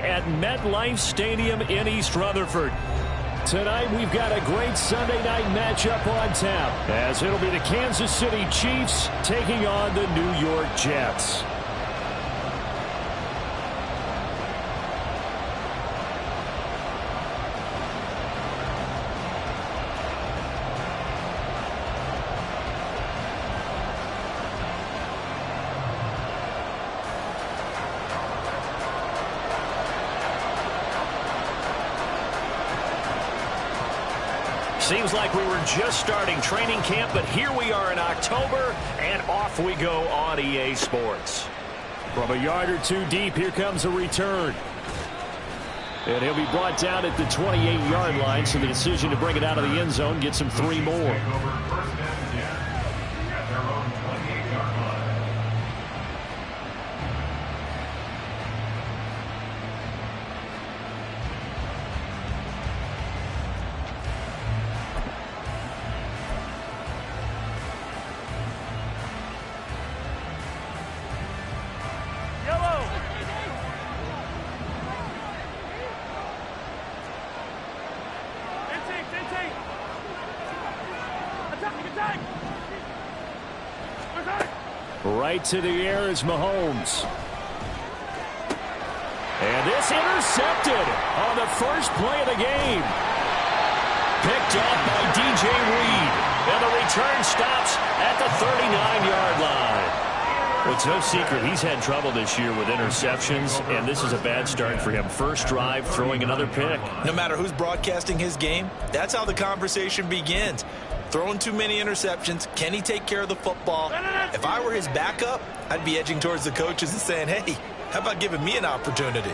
at MetLife Stadium in East Rutherford. Tonight, we've got a great Sunday night matchup on tap, as it'll be the Kansas City Chiefs taking on the New York Jets. Seems like we were just starting training camp, but here we are in October, and off we go on EA Sports. From a yard or two deep, here comes a return. And he'll be brought down at the 28-yard line, so the decision to bring it out of the end zone gets him 3 more. Right to the air is Mahomes. And this intercepted on the first play of the game. Picked off by DJ Reed. And the return stops at the 39-yard line. Well, it's no secret he's had trouble this year with interceptions, and this is a bad start for him. First drive, throwing another pick. No matter who's broadcasting his game, that's how the conversation begins. Throwing too many interceptions. Can he take care of the football? If I were his backup, I'd be edging towards the coaches and saying, hey, how about giving me an opportunity?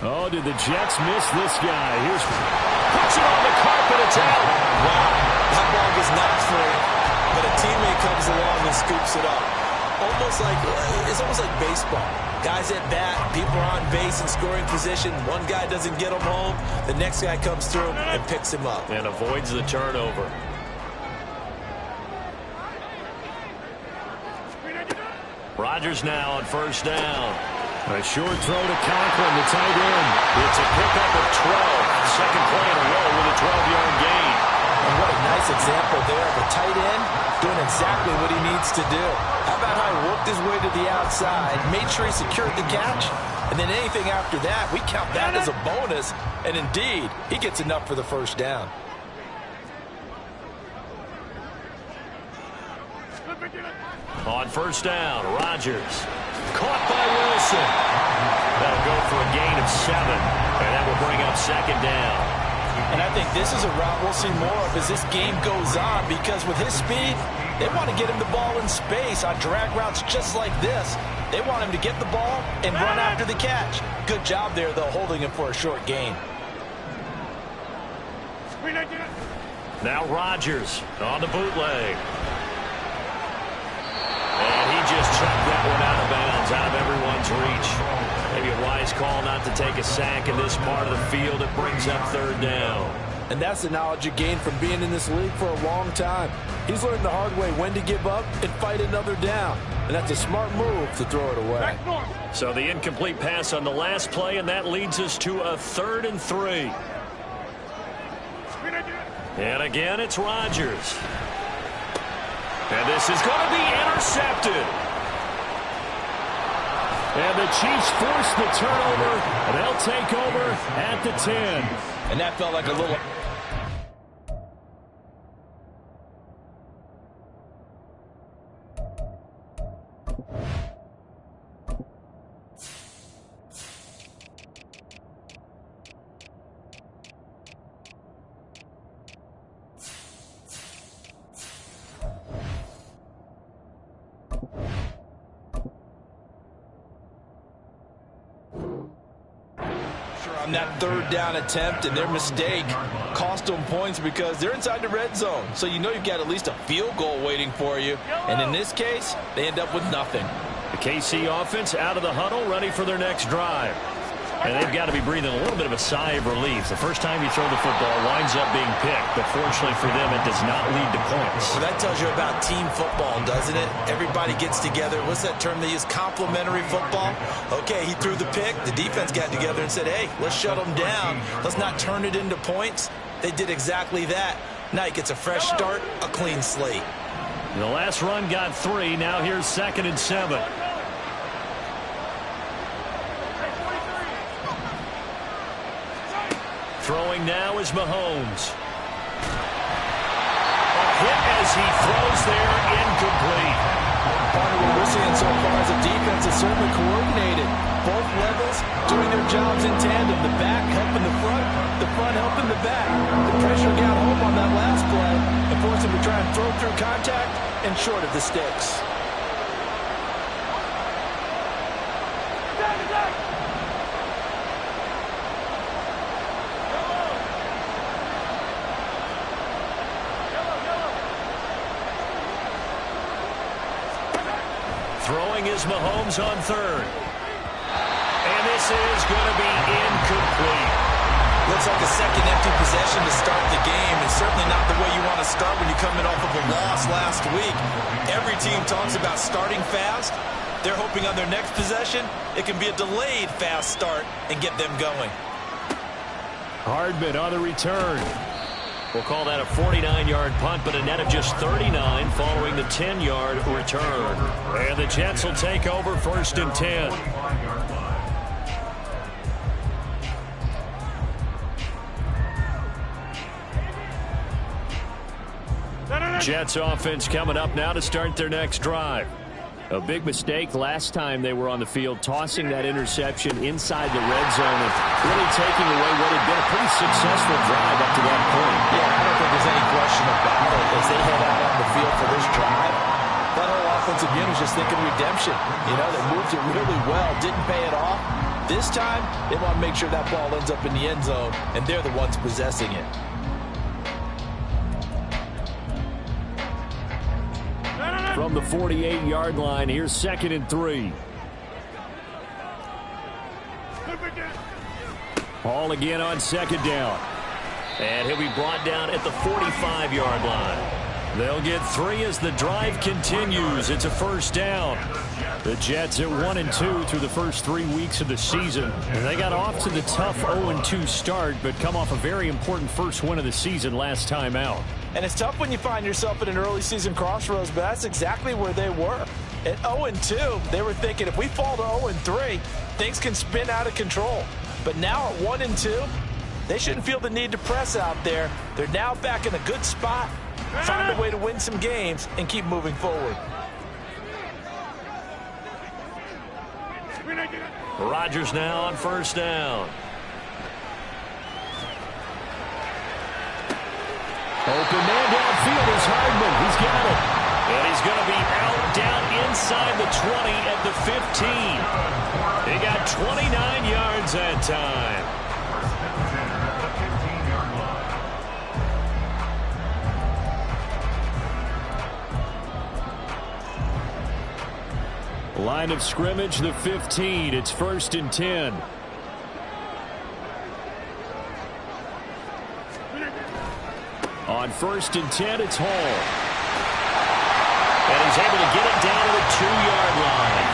Oh, did the Jets miss this guy? Here's puts it on the carpet. It's out. Wow, that ball is not free, but a teammate comes along and scoops it up. It's almost like baseball. Guys at bat, people are on base in scoring position. One guy doesn't get him home. The next guy comes through and picks him up. And avoids the turnover. Rodgers now on first down. A short throw to Conklin, the tight end. It's a pickup of 12. Second play in a row with a 12-yard gain. And what a nice example there of a tight end doing exactly what he needs to do. How about how he worked his way to the outside, made sure he secured the catch, and then anything after that, we count that as a bonus. And indeed, he gets enough for the first down. On first down, Rodgers. Caught by Wilson. That'll go for a gain of 7, and that will bring up second down. And I think this is a route we'll see more of as this game goes on, because with his speed, they want to get him the ball in space on drag routes just like this. They want him to get the ball and run after the catch. Good job there, though, holding him for a short gain. Now Rodgers on the bootleg. And he just chucked that one out of bounds, out of everyone's reach. Maybe a wise call not to take a sack in this part of the field. It brings up third down. And that's the knowledge you gain from being in this league for a long time. He's learned the hard way when to give up and fight another down. And that's a smart move to throw it away. So the incomplete pass on the last play, and that leads us to a 3rd and 3. And again, it's Rodgers. And this is going to be intercepted. And the Chiefs force the turnover, and they'll take over at the 10. And that felt like a little... on that 3rd down attempt, and their mistake cost them points because they're inside the red zone. So you know you've got at least a field goal waiting for you. And in this case, they end up with nothing. The KC offense out of the huddle, ready for their next drive. And they've got to be breathing a little bit of a sigh of relief. The first time you throw the football winds up being picked, but fortunately for them, it does not lead to points. Well, that tells you about team football, doesn't it? Everybody gets together. What's that term they use? Complementary football? Okay, he threw the pick. The defense got together and said, hey, let's shut them down. Let's not turn it into points. They did exactly that. Now he gets a fresh start, a clean slate. The last run got 3. Now here's 2nd and 7. Throwing now is Mahomes. A hit as he throws there, incomplete. Part of what we're seeing so far as a defense is certainly coordinated. Both levels doing their jobs in tandem. The back helping the front helping the back. The pressure got home on that last play and forced him to try and throw through contact and short of the sticks. Throwing is Mahomes on 3rd. And this is going to be incomplete. Looks like a second empty possession to start the game, and certainly not the way you want to start when you're coming off of a loss last week. Every team talks about starting fast. They're hoping on their next possession, it can be a delayed fast start and get them going. Hardman on the return. We'll call that a 49-yard punt, but a net of just 39 following the 10-yard return. And the Jets will take over 1st and 10. Jets offense coming up now to start their next drive. A big mistake last time they were on the field, tossing that interception inside the red zone and really taking away what had been a pretty successful drive up to that point. Yeah, I don't think there's any question about it. As they head out on the field for this drive, that whole offensive unit is just thinking redemption. You know, they moved it really well, didn't pay it off. This time, they want to make sure that ball ends up in the end zone, and they're the ones possessing it. From the 48-yard line, here's 2nd and 3. Hall again on 2nd down. And he'll be brought down at the 45-yard line. They'll get 3 as the drive continues. It's a 1st down. The Jets at 1-2 through the first 3 weeks of the season. And they got off to the tough 0-2 start, but come off a very important first win of the season last time out. And it's tough when you find yourself at an early season crossroads, but that's exactly where they were. At 0-2, they were thinking if we fall to 0-3, things can spin out of control. But now at 1-2, they shouldn't feel the need to press out there. They're now back in a good spot, find a way to win some games, and keep moving forward. Rodgers now on 1st down. Open man downfield is Hardman. He's got it. And he's going to be out down inside the 20 at the 15. He got 29 yards that time. Line of scrimmage, the 15. It's 1st and 10. On 1st and 10, it's Hall. And he's able to get it down to the 2-yard line.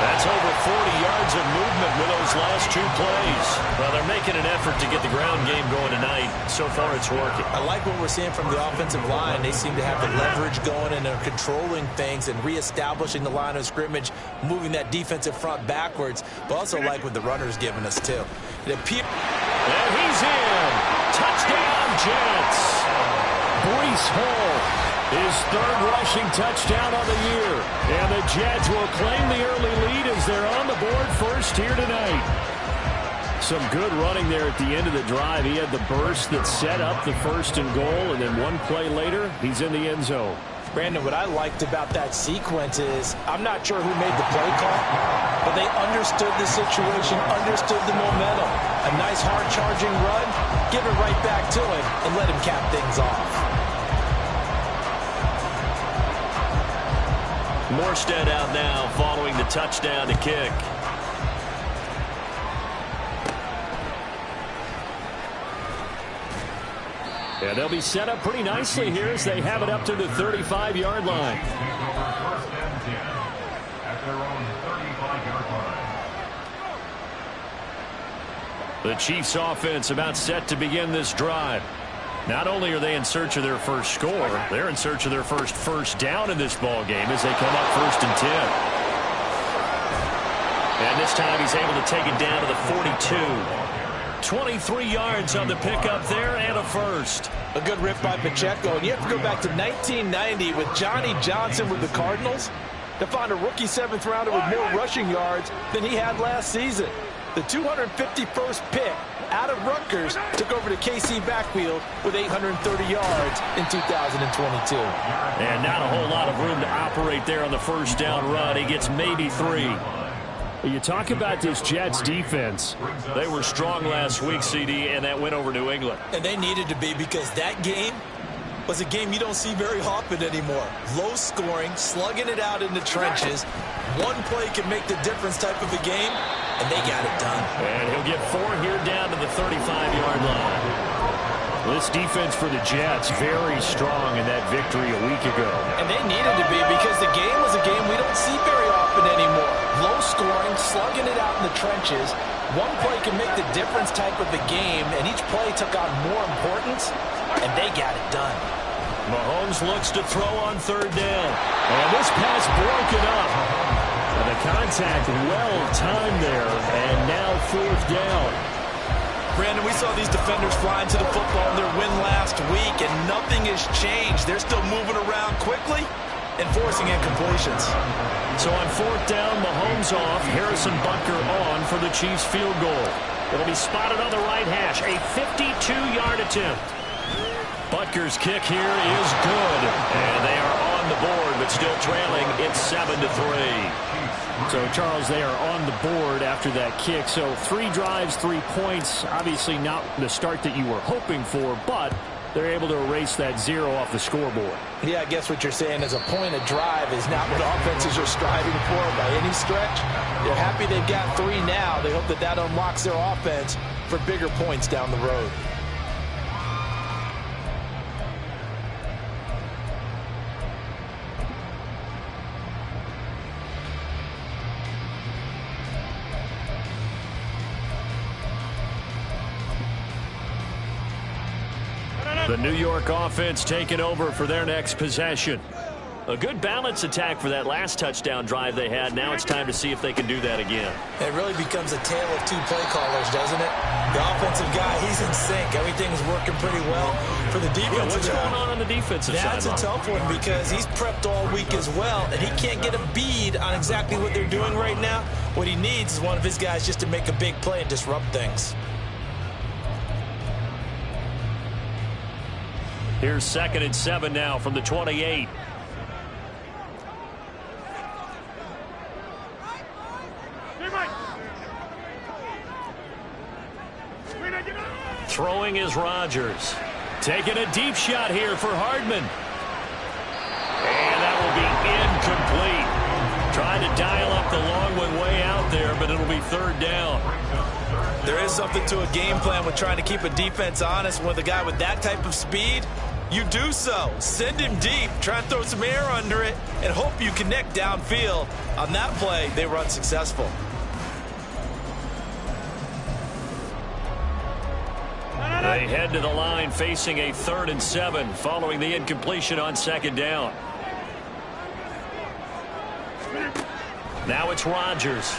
That's over 40 yards of movement with those last 2 plays. Well, they're making an effort to get the ground game going tonight. So far, it's working. I like what we're seeing from the offensive line. They seem to have the leverage going, and they're controlling things and reestablishing the line of scrimmage, moving that defensive front backwards. But also like what the runner's giving us, too. And he's in. Touchdown, Jets. Breece Hall, his 3rd rushing touchdown of the year. And the Jets will claim the early lead as they're on the board first here tonight. Some good running there at the end of the drive. He had the burst that set up the 1st and goal, and then 1 play later, he's in the end zone. Brandon, what I liked about that sequence is I'm not sure who made the play call, but they understood the situation, understood the momentum. A nice hard-charging run, give it right back to him, and let him cap things off. Morstead out now following the touchdown to kick. Yeah, they'll be set up pretty nicely here as they have it up to the 35-yard line. The Chiefs offense about set to begin this drive. Not only are they in search of their first score, they're in search of their first down in this ball game as they come up 1st and 10. And this time he's able to take it down to the 42. 23 yards on the pickup there and a first. A good rip by Pacheco. And you have to go back to 1990 with Johnny Johnson with the Cardinals to find a rookie 7th rounder with more rushing yards than he had last season. The 251st pick out of Rutgers took over the KC backfield with 830 yards in 2022. And not a whole lot of room to operate there on the first down run. He gets maybe 3. You talk about this Jets defense. They were strong last week, CD, and that went over New England. And they needed to be, because that game was a game you don't see very often anymore. Low scoring, slugging it out in the trenches. One play can make the difference type of a game, and they got it done. And he'll get 4 here down to the 35-yard line. This defense for the Jets very strong in that victory a week ago. And they needed to be, because the game was a game we don't see very often anymore. Low scoring, slugging it out in the trenches. One play can make the difference type of a game, and each play took on more importance, and they got it done. Mahomes looks to throw on 3rd down. And this pass broken up. And the contact well timed there, and now 4th down. Brandon, we saw these defenders flying to the football in their win last week, and nothing has changed. They're still moving around quickly and forcing incompletions. So on 4th down, Mahomes off, Harrison Butker on for the Chiefs field goal. It'll be spotted on the right hash, a 52-yard attempt. Butker's kick here is good, and they are on the board, but still trailing. It's 7-3. So, Charles, they are on the board after that kick. So 3 drives, 3 points. Obviously not the start that you were hoping for, but they're able to erase that 0 off the scoreboard. Yeah, I guess what you're saying is a point of drive is not what offenses are striving for by any stretch. They're happy they've got 3 now. They hope that that unlocks their offense for bigger points down the road. The New York offense taking over for their next possession. A good balance attack for that last touchdown drive they had. Now it's time to see if they can do that again. It really becomes a tale of 2 play callers, doesn't it? The offensive guy, he's in sync. Everything's working pretty well. For the defensive guy, what's going on the defensive side? That's a tough one, because he's prepped all week as well, and he can't get a bead on exactly what they're doing right now. What he needs is one of his guys just to make a big play and disrupt things. Here's 2nd and 7 now from the 28. Throwing is Rodgers. Taking a deep shot here for Hardman. And that will be incomplete. Trying to dial up the long one way out there, but it'll be 3rd down. There is something to a game plan with trying to keep a defense honest with a guy with that type of speed. You do so. Send him deep. Try and throw some air under it and hope you connect downfield. On that play, they were unsuccessful. They head to the line facing a 3rd and 7 following the incompletion on 2nd down. Now it's Rodgers.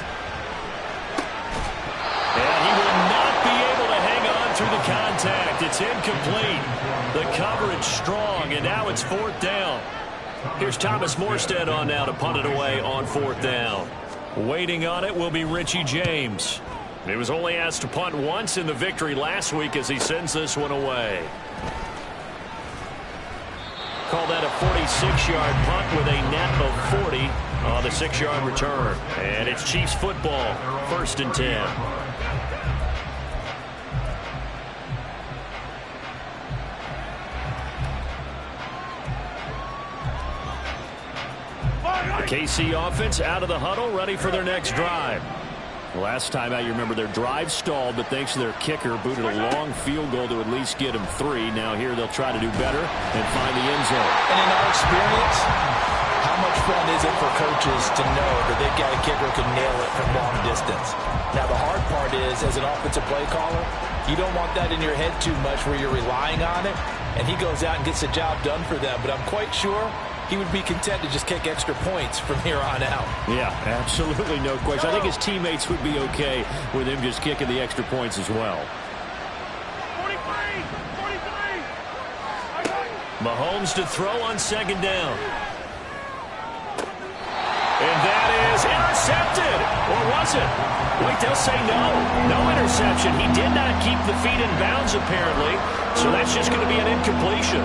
And he will not be able to hang on through the contact. It's incomplete. The coverage strong, and now it's 4th down. Here's Thomas Morstead on now to punt it away on 4th down. Waiting on it will be Richie James. He was only asked to punt once in the victory last week as he sends this one away. Call that a 46-yard punt with a net of 40 on the 6-yard return. And it's Chiefs football, 1st and 10. The KC offense out of the huddle, ready for their next drive. Last time out, you remember their drive stalled, but thanks to their kicker, booted a long field goal to at least get them 3. Now here they'll try to do better and find the end zone. And in our experience, how much fun is it for coaches to know that they've got a kicker who can nail it from long distance? Now, the hard part is, as an offensive play caller, you don't want that in your head too much where you're relying on it, and he goes out and gets the job done for them. But I'm quite sure he would be content to just kick extra points from here on out. Yeah, absolutely no question. I think his teammates would be okay with him just kicking the extra points as well. 43! Mahomes to throw on second down. And that is intercepted. Or was it? Wait, they'll say no. No interception. He did not keep the feet in bounds, apparently. So that's just going to be an incompletion.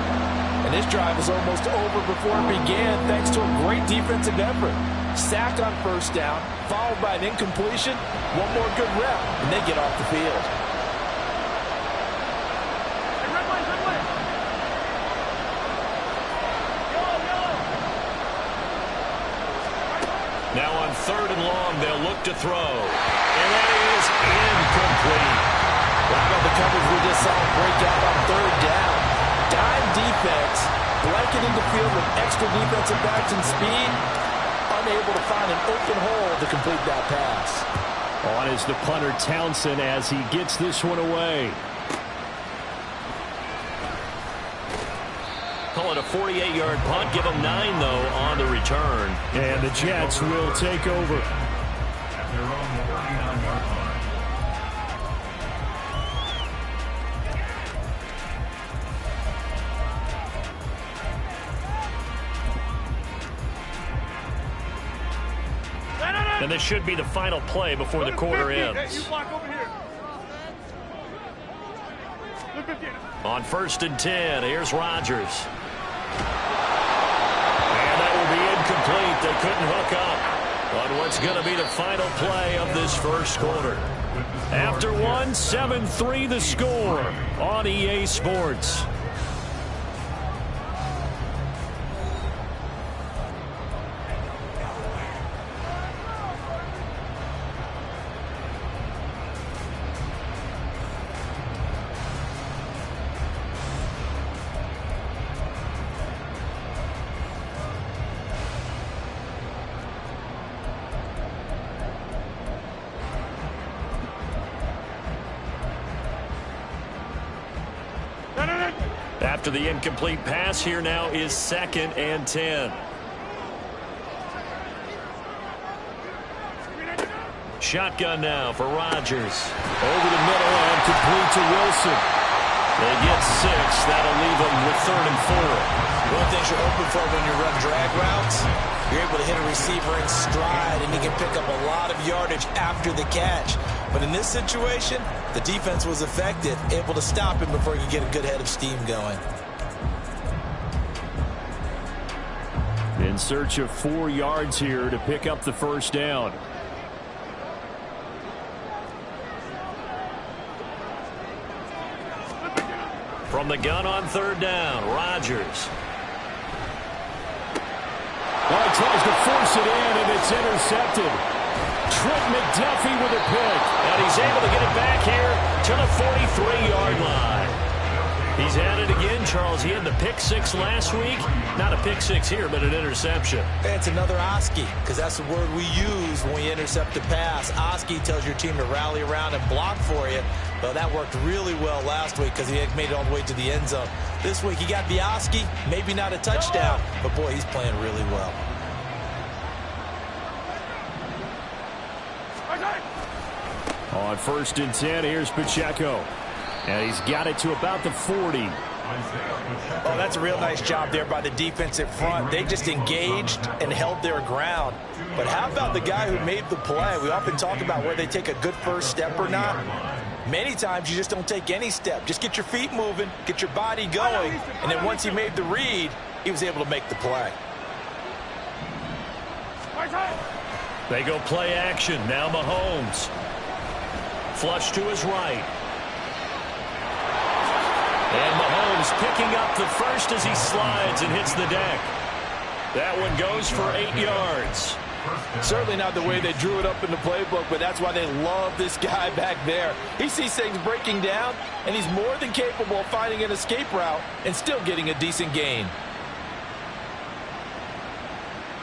And this drive was almost over before it began thanks to a great defensive effort. Sack on first down, followed by an incompletion. One more good rep, and they get off the field. Now on third and long, they'll look to throw. And that is incomplete. How about the coverage we just saw break out on third down? Dime defense, blanketing the field with extra defensive backs and speed, unable to find an open hole to complete that pass. On is the punter Townsend as he gets this one away. Call it a 48-yard punt. Give them 9, though, on the return. And the Jets will take over. And this should be the final play before the quarter ends. Hey, you block over here. On 1st and 10, here's Rodgers. And that will be incomplete. They couldn't hook up on what's going to be the final play of this first quarter. After 1, 7-3 the score on EA Sports. After the incomplete pass, here now is 2nd and 10. Shotgun now for Rodgers. Over the middle and complete to Wilson. They get 6. That'll leave them with 3rd and 4. One thing you're open for when you run drag routes, you're able to hit a receiver in stride, and you can pick up a lot of yardage after the catch. But in this situation, the defense was effective, able to stop him before he could get a good head of steam going. In search of 4 yards here to pick up the first down. From the gun on 3rd down, Rodgers. Well, he tries to force it in, and it's intercepted. Trent McDuffie with a pick. And he's able to get it back here to the 43-yard line. He's at it again, Charles. He had the pick 6 last week. Not a pick 6 here, but an interception. It's another Oski, because that's the word we use when we intercept a pass. Oski tells your team to rally around and block for you. Well, that worked really well last week because he had made it all the way to the end zone. This week he got the Oski, maybe not a touchdown, but boy, he's playing really well. On 1st and 10, here's Pacheco. And he's got it to about the 40. Oh, that's a real nice job there by the defensive front. They just engaged and held their ground. But how about the guy who made the play? We often talk about where they take a good first step or not. Many times you just don't take any step. Just get your feet moving, get your body going, and then once he made the read, he was able to make the play. They go play action. Now Mahomes. Flush to his right. And Mahomes picking up the first as he slides and hits the deck. That one goes for 8 yards. Certainly not the way they drew it up in the playbook, but that's why they love this guy back there. He sees things breaking down, and he's more than capable of finding an escape route and still getting a decent gain.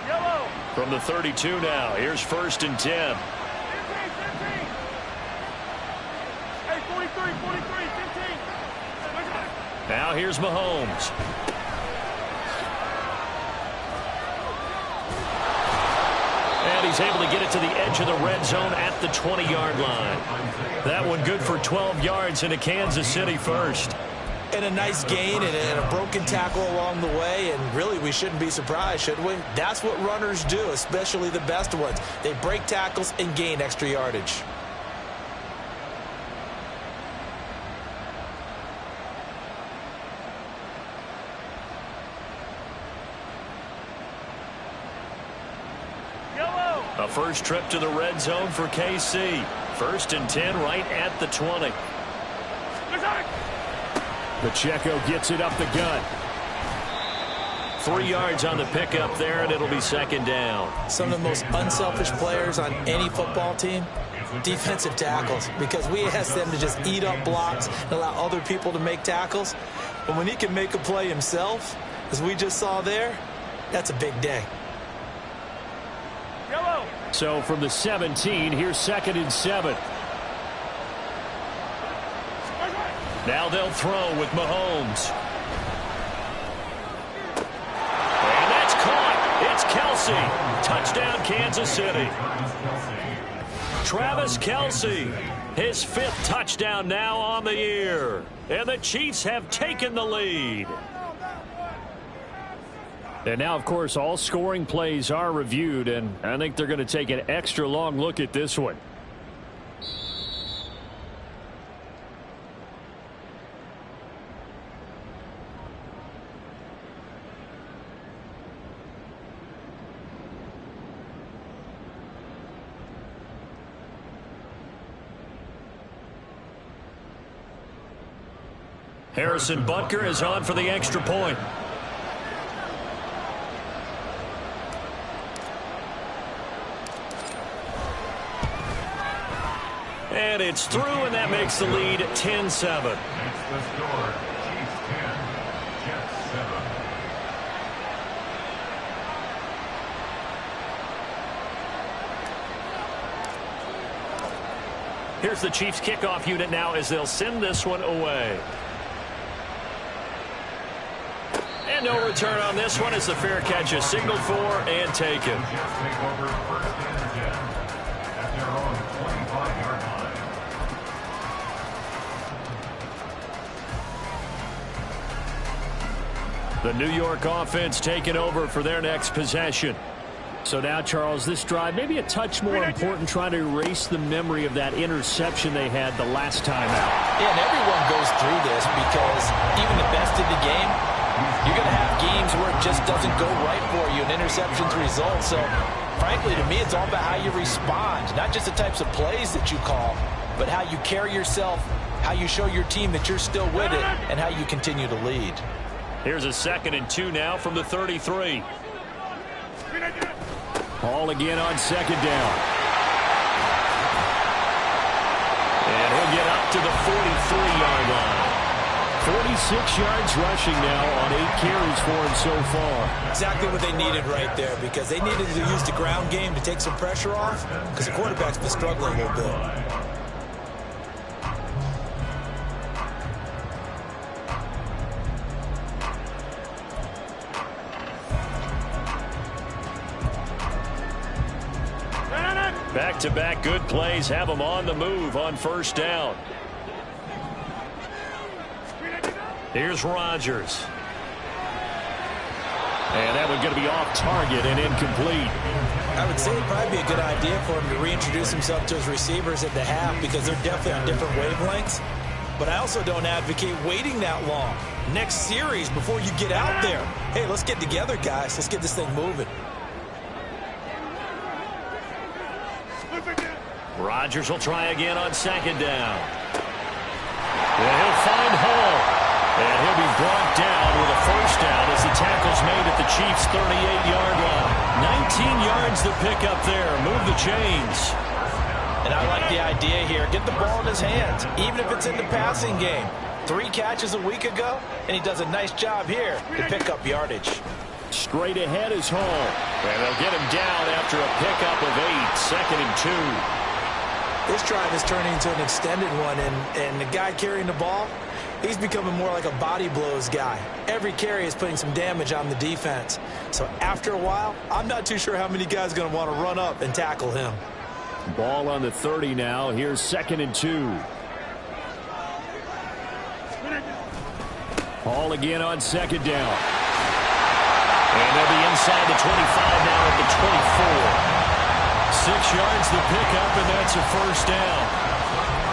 Yellow. From the 32 now, here's 1st and 10. 15. Hey, 43, 15. Now here's Mahomes. And he's able to get it to the edge of the red zone at the 20-yard line. That one good for 12 yards into Kansas City first. And a nice gain and a broken tackle along the way, and really we shouldn't be surprised, should we? That's what runners do, especially the best ones. They break tackles and gain extra yardage. A first trip to the red zone for KC. 1st and 10 right at the 20. Pacheco gets it up the gut. 3 yards on the pickup there, and it'll be 2nd down. Some of the most unselfish players on any football team, defensive tackles, because we ask them to just eat up blocks and allow other people to make tackles. But when he can make a play himself, as we just saw there, that's a big day. Yellow. So from the 17, here's 2nd and 7. Now they'll throw with Mahomes. And that's caught. It's Kelce. Touchdown, Kansas City. Travis Kelce, his 5th touchdown now on the year. And the Chiefs have taken the lead. And now, of course, all scoring plays are reviewed, and I think they're going to take an extra long look at this one. Harrison Butker is on for the extra point. And it's through, and that makes the lead 10-7. Here's the Chiefs kickoff unit now as they'll send this one away. And no return on this one as the fair catch is signaled for and taken. The New York offense taking over for their next possession. So now, Charles, this drive maybe a touch more important, trying to erase the memory of that interception they had the last time out. Yeah, and everyone goes through this because even the best in the game, you're going to have games where it just doesn't go right for you and interceptions result. So, frankly, to me, it's all about how you respond, not just the types of plays that you call, but how you carry yourself, how you show your team that you're still with it, and how you continue to lead. Here's a 2nd and 2 now from the 33. Ball again on 2nd down. And he'll get up to the 43-yard line. 46 yards rushing now on 8 carries for him so far. Exactly what they needed right there, because they needed to use the ground game to take some pressure off, because the quarterback's been struggling a little bit. Back-to-back good plays have them on the move on 1st down. Here's Rodgers. And that one's going to be off target and incomplete. I would say it'd probably be a good idea for him to reintroduce himself to his receivers at the half, because they're definitely on different wavelengths. But I also don't advocate waiting that long. Next series, before you get out there, hey, let's get together, guys. Let's get this thing moving. Rodgers will try again on 2nd down. And he'll find Hall. And he'll be brought down with a first down as the tackle's made at the Chiefs' 38-yard line. 19 yards to pick up there. Move the chains. And I like the idea here. Get the ball in his hands, even if it's in the passing game. 3 catches a week ago, and he does a nice job here to pick up yardage. Straight ahead is Hall. And they'll get him down after a pickup of 8, 2nd and 2. This drive is turning into an extended one, and the guy carrying the ball, he's becoming more like a body blows guy. Every carry is putting some damage on the defense. So after a while, I'm not too sure how many guys are going to want to run up and tackle him. Ball on the 30 now. Here's 2nd and 2. Hall again on 2nd down. And they'll be inside the 25 now at the 24. 6 yards to pick up, and that's a first down.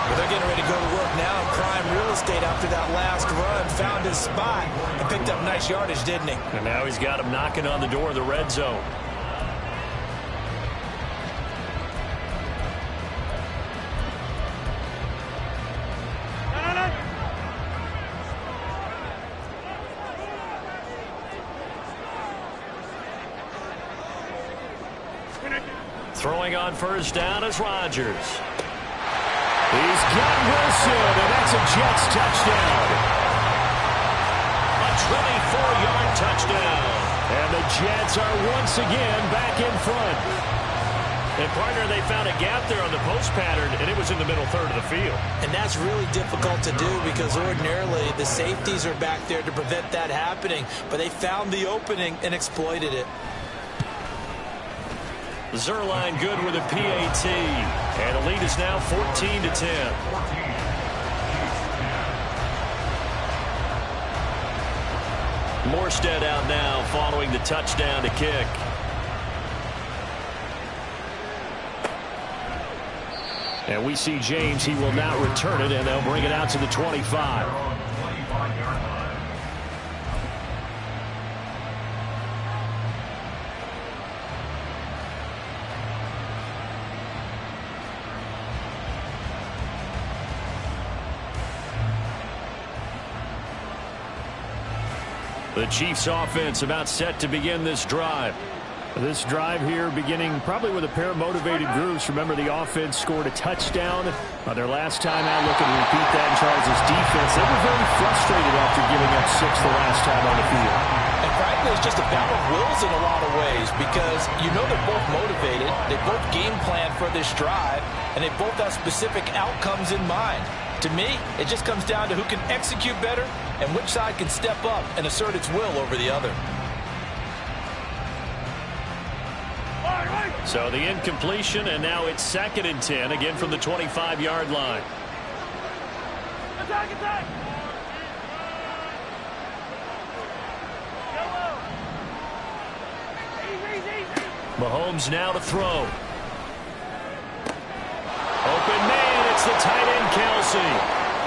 Well, they're getting ready to go to work now in prime real estate after that last run. Found his spot and picked up nice yardage, didn't he? And now he's got him knocking on the door of the red zone. Throwing on first down is Rodgers. He's got Wilson, and that's a Jets touchdown. A 24-yard touchdown. And the Jets are once again back in front. And, partner, they found a gap there on the post pattern, and it was in the middle third of the field. And that's really difficult to do because ordinarily the safeties are back there to prevent that happening. But they found the opening and exploited it. Zerline good with a PAT. And the lead is now 14-10. Morstead out now following the touchdown to kick. And we see James. He will now return it, and they'll bring it out to the 25. The Chiefs offense about set to begin this drive. This drive here beginning probably with a pair of motivated groups. Remember, the offense scored a touchdown their last time out. Looking to repeat that in Charles' defense. They were very frustrated after giving up 6 the last time on the field. And frankly, it's just a battle of wills in a lot of ways because you know they're both motivated. They both game plan for this drive, and they both have specific outcomes in mind. To me, it just comes down to who can execute better and which side can step up and assert its will over the other. So the incompletion, and now it's 2nd and 10, again from the 25-yard line. Attack, attack! Easy. Mahomes now to throw. Open man, it's the tight end Kelsey.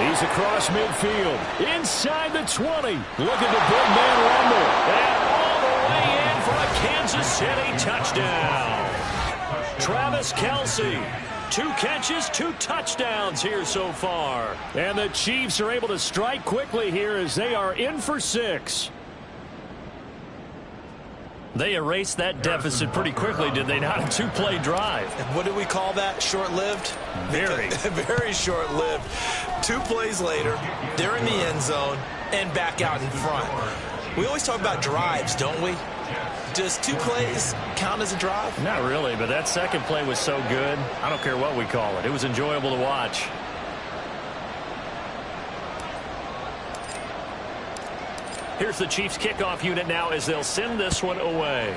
He's across midfield, inside the 20. Look at the big man rumble. And all the way in for a Kansas City touchdown. Travis Kelsey, 2 catches, 2 touchdowns here so far. And the Chiefs are able to strike quickly here as they are in for 6. They erased that deficit pretty quickly, did they not? A 2-play drive. What do we call that? Short-lived? Very. Very short-lived. 2 plays later, they're in the end zone and back out in front. We always talk about drives, don't we? Does 2 plays count as a drive? Not really, but that second play was so good. I don't care what we call it. It was enjoyable to watch. Here's the Chiefs kickoff unit now as they'll send this one away.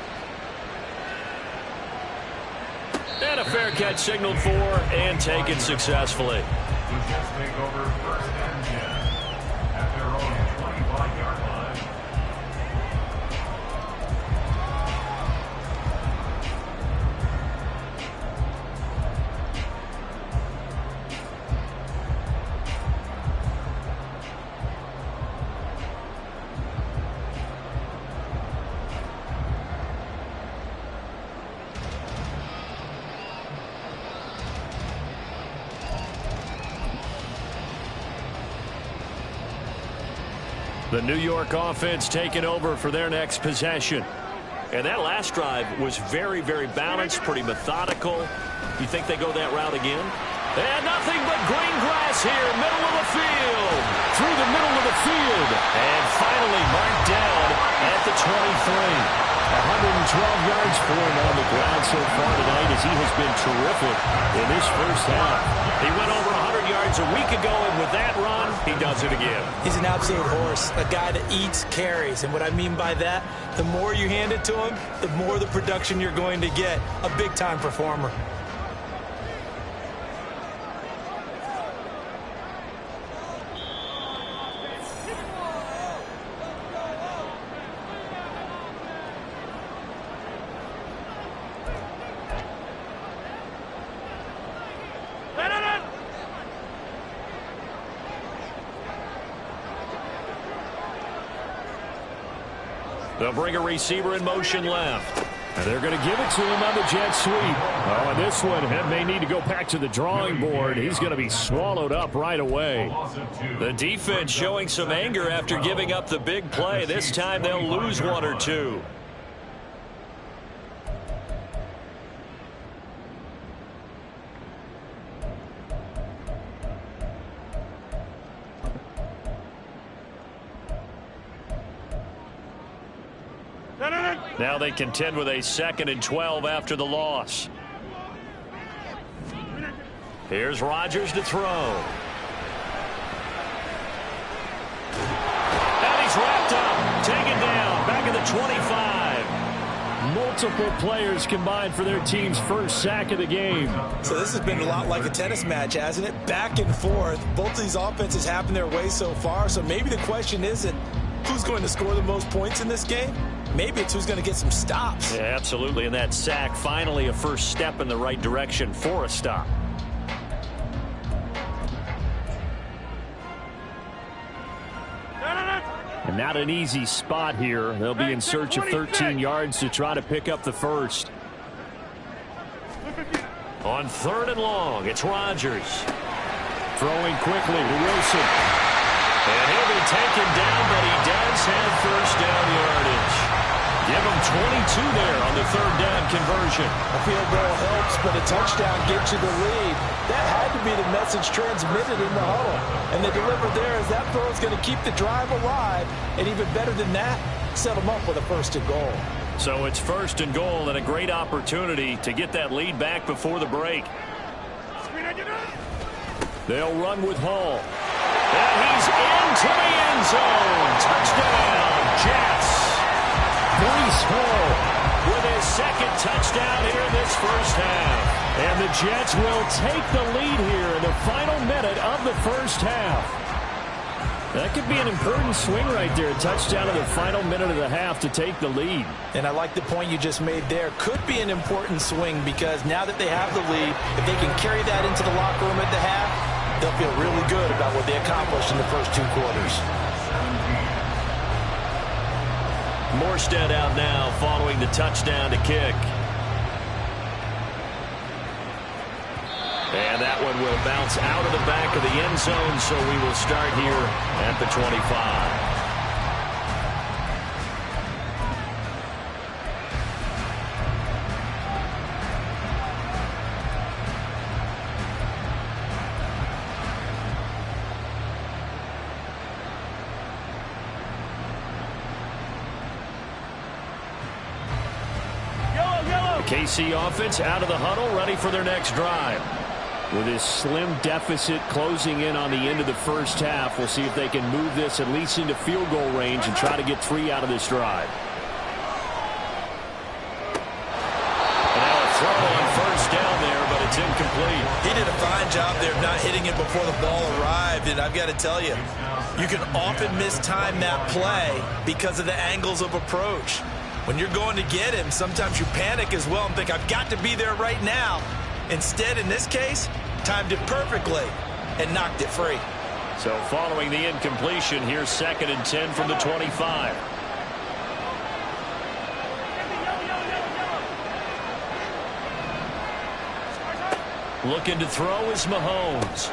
And a fair catch signaled for and taken successfully. The Jets take over 1st and 10 at their own 25-yard line. The New York offense taking over for their next possession. And that last drive was very, very balanced, pretty methodical. You think they go that route again? And nothing but green grass here, middle of the field. Through the middle of the field. And finally marked down at the 23. 112 yards for him on the ground so far tonight as he has been terrific in this first half. He went over 100 yards a week ago, and with that run, he does it again. He's an absolute horse, a guy that eats carries. And what I mean by that, the more you hand it to him, the more the production you're going to get. A big-time performer. They'll bring a receiver in motion left. And they're going to give it to him on the jet sweep. Oh, and this one may need to go back to the drawing board. He's going to be swallowed up right away. The defense showing some anger after giving up the big play. This time they'll lose one or two. Now they contend with a 2nd and 12 after the loss. Here's Rodgers to throw. And he's wrapped up, taken down, back at the 25. Multiple players combined for their team's first sack of the game. So this has been a lot like a tennis match, hasn't it? Back and forth. Both of these offenses happen their way so far, so maybe the question isn't who's going to score the most points in this game. Maybe it's who's going to get some stops. Yeah, absolutely. And that sack, finally a first step in the right direction for a stop. And not an easy spot here. They'll be in search of 13 yards to try to pick up the first. On 3rd and long, it's Rodgers. Throwing quickly to Wilson. And he'll be taken down, but he does have first down yardage. Give him 22 there on the 3rd down conversion. A field goal helps, but a touchdown gets you the lead. That had to be the message transmitted in the huddle. And they delivered there as that throw is going to keep the drive alive. And even better than that, set them up with a 1st and goal. So it's 1st and goal and a great opportunity to get that lead back before the break. They'll run with Hall. And he's into the end zone. Touchdown, Jets. Breece Hall with his 2nd touchdown here in this first half. And the Jets will take the lead here in the final minute of the first half. That could be an important swing right there. A touchdown in the final minute of the half to take the lead. And I like the point you just made there. Could be an important swing because now that they have the lead, if they can carry that into the locker room at the half, they'll feel really good about what they accomplished in the first 2 quarters. Morstead out now following the touchdown to kick. And that one will bounce out of the back of the end zone, so we will start here at the 25. KC offense out of the huddle, ready for their next drive. With this slim deficit closing in on the end of the first half, we'll see if they can move this at least into field goal range and try to get 3 out of this drive. And now a throw on 1st down there, but it's incomplete. He did a fine job there of not hitting it before the ball arrived, and I've got to tell you, you can often mistime that play because of the angles of approach. When you're going to get him, sometimes you panic as well and think, I've got to be there right now. Instead, in this case, timed it perfectly and knocked it free. So following the incompletion, here's 2nd and 10 from the 25. Looking to throw is Mahomes.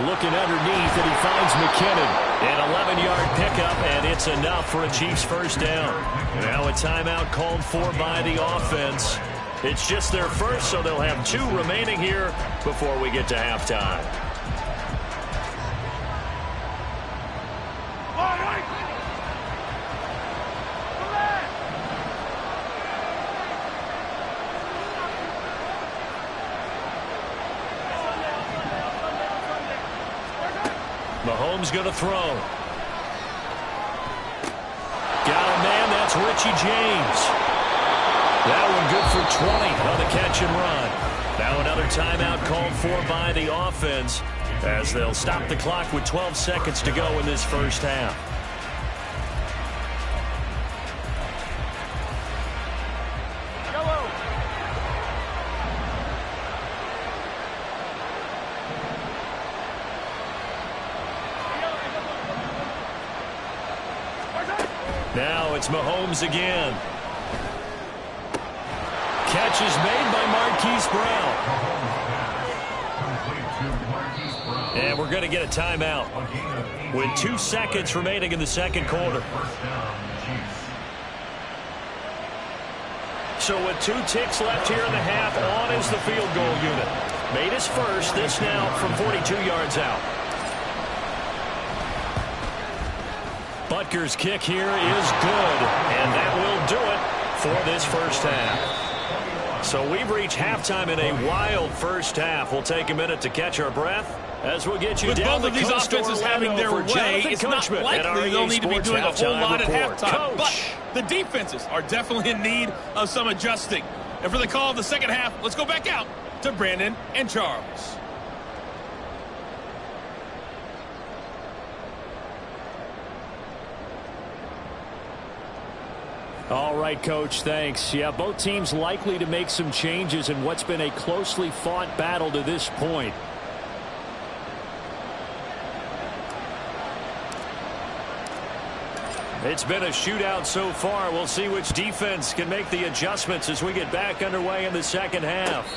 Looking underneath, and he finds McKinnon. An 11-yard pickup, and it's enough for a Chiefs first down. Now a timeout called for by the offense. It's just their first, so they'll have 2 remaining here before we get to halftime. Mahomes going to throw. Got a man, that's Richie James. That one good for 20 on the catch and run. Now another timeout called for by the offense as they'll stop the clock with 12 seconds to go in this first half. Now it's Mahomes again. Catch is made by Marquise Brown. And we're going to get a timeout with 2 seconds remaining in the second quarter. So with 2 ticks left here in the half, on is the field goal unit. Made his first, this now from 42 yards out. Butker's kick here is good, and that will do it for this first half. So we've reached halftime in a wild first half. We'll take a minute to catch our breath as we'll get you with down both of these offenses having their way. It's not likely they'll need to be doing a whole lot at halftime. But the defenses are definitely in need of some adjusting. And for the call of the second half, let's go back out to Brandon and Charles. All right, Coach, thanks. Yeah, both teams likely to make some changes in what's been a closely fought battle to this point. It's been a shootout so far. We'll see which defense can make the adjustments as we get back underway in the second half.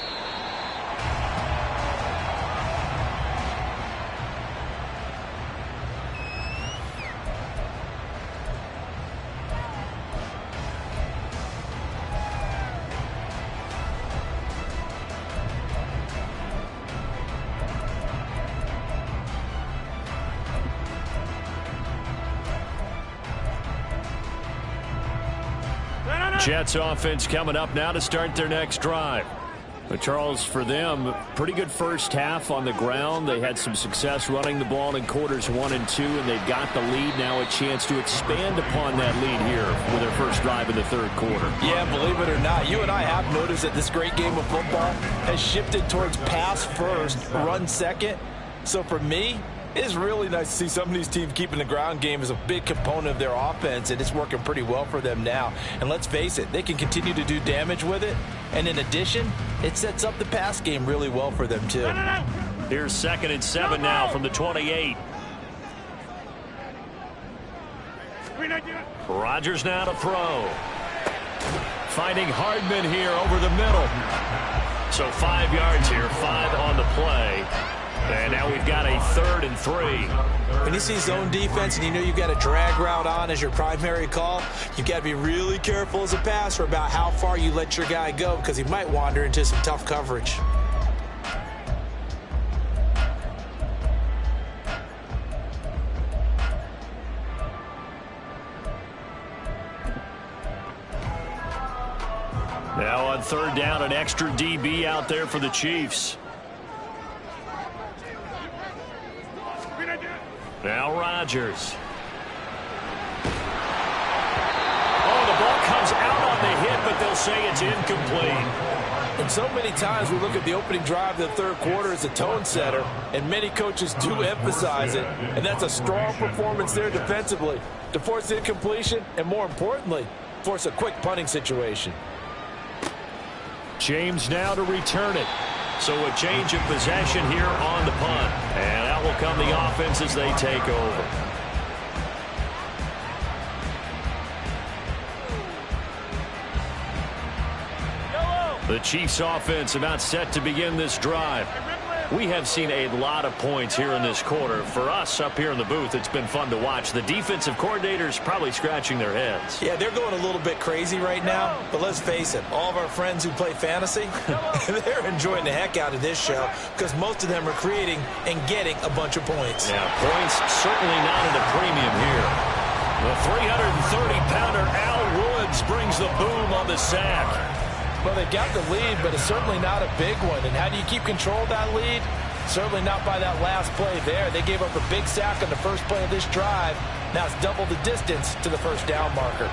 Jets offense coming up now to start their next drive. But Charles, for them, pretty good first half on the ground. They had some success running the ball in quarters 1 and 2, and they've got the lead now, a chance to expand upon that lead here with their first drive in the third quarter. Yeah, believe it or not, you and I have noticed that this great game of football has shifted towards pass first, run second. So for me, it's really nice to see some of these teams keeping the ground game as a big component of their offense, and it's working pretty well for them now. And let's face it, they can continue to do damage with it. And in addition, it sets up the pass game really well for them, too. Here's 2nd and 7 now from the 28. Rodgers now to throw. Finding Hardman here over the middle. So 5 yards here, 5 on the play. And now we've got a 3rd and 3. When you see zone defense and you know you've got a drag route on as your primary call, you've got to be really careful as a passer about how far you let your guy go because he might wander into some tough coverage. Now on 3rd down, an extra DB out there for the Chiefs. Now Rodgers. Oh, the ball comes out on the hit, but they'll say it's incomplete. And so many times we look at the opening drive of the third quarter as a tone setter, and many coaches do emphasize it, and that's a strong performance there defensively to force incompletion and, more importantly, force a quick punting situation. James now to return it. So a change of possession here on the punt. And out will come the offense as they take over. The Chiefs offense about set to begin this drive. We have seen a lot of points here in this quarter. For us up here in the booth, it's been fun to watch. The defensive coordinators probably scratching their heads. Yeah, they're going a little bit crazy right now. But let's face it, all of our friends who play fantasy, they're enjoying the heck out of this show because most of them are creating and getting a bunch of points. Yeah, points certainly not at a premium here. The 330-pounder Al Woods brings the boom on the sack. Well, they've got the lead, but it's certainly not a big one. And how do you keep control of that lead? Certainly not by that last play there. They gave up a big sack on the first play of this drive. Now it's double the distance to the first down marker.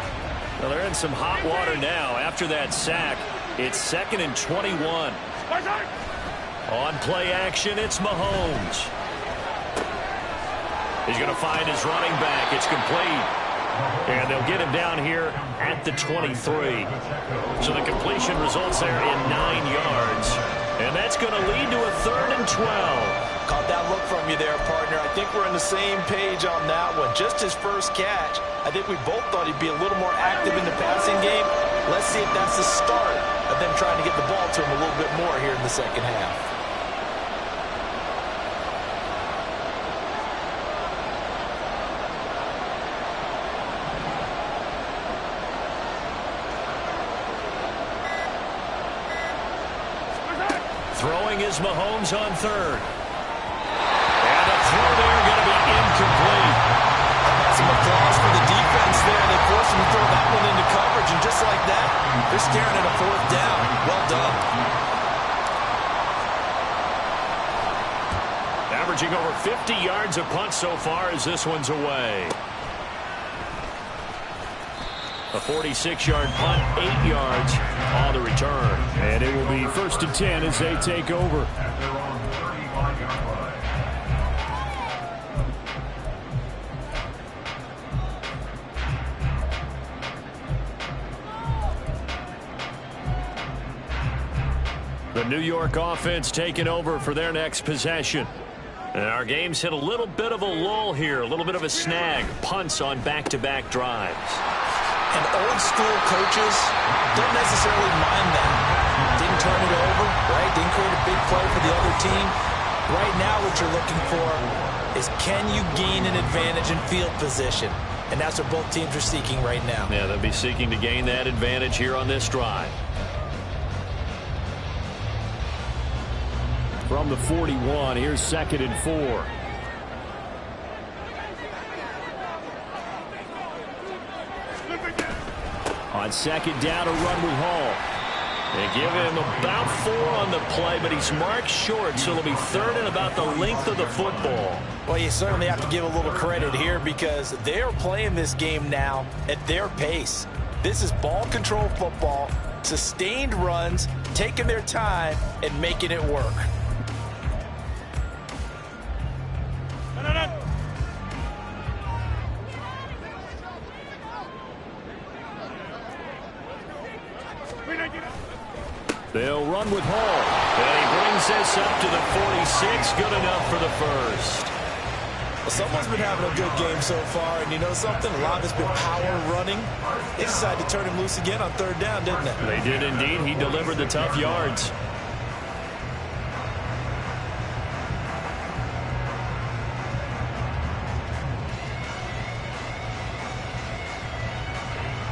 Well, they're in some hot water now. After that sack, it's 2nd and 21. On play action, it's Mahomes. He's going to find his running back. It's complete. And they'll get him down here at the 23. So the completion results there in 9 yards. And that's going to lead to a 3rd and 12. Caught that look from you there, partner. I think we're on the same page on that one. Just his first catch. I think we both thought he'd be a little more active in the passing game. Let's see if that's the start of them trying to get the ball to him a little bit more here in the second half. Throwing is Mahomes on 3rd. And a throw there going to be incomplete. Some applause for the defense there. They forced him to throw that one into coverage, and just like that, they're staring at a 4th down. Well done. Averaging over 50 yards a punt so far as this one's away. A 46-yard punt, 8 yards on the return. And it will be 1st and 10 as they take over. At their own 35-yard line. The New York offense taking over for their next possession. And our game's hit a little bit of a lull here, a little bit of a snag. Punts on back-to-back drives. And old-school coaches don't necessarily mind that. Didn't turn it over, right? Didn't create a big play for the other team. Right now what you're looking for is can you gain an advantage in field position? And that's what both teams are seeking right now. Yeah, they'll be seeking to gain that advantage here on this drive. From the 41, here's 2nd and 4. On 2nd down, a run with Hall. They give him about 4 on the play, but he's marked short, so it'll be 3rd and about the length of the football. Well, you certainly have to give a little credit here because they're playing this game now at their pace. This is ball control football, sustained runs, taking their time, and making it work. They'll run with Hall. And he brings this up to the 46. Good enough for the first. Well, someone's been having a good game so far, and you know something? A lot has been power running. They decided to turn him loose again on 3rd down, didn't they? They did indeed. He delivered the tough yards.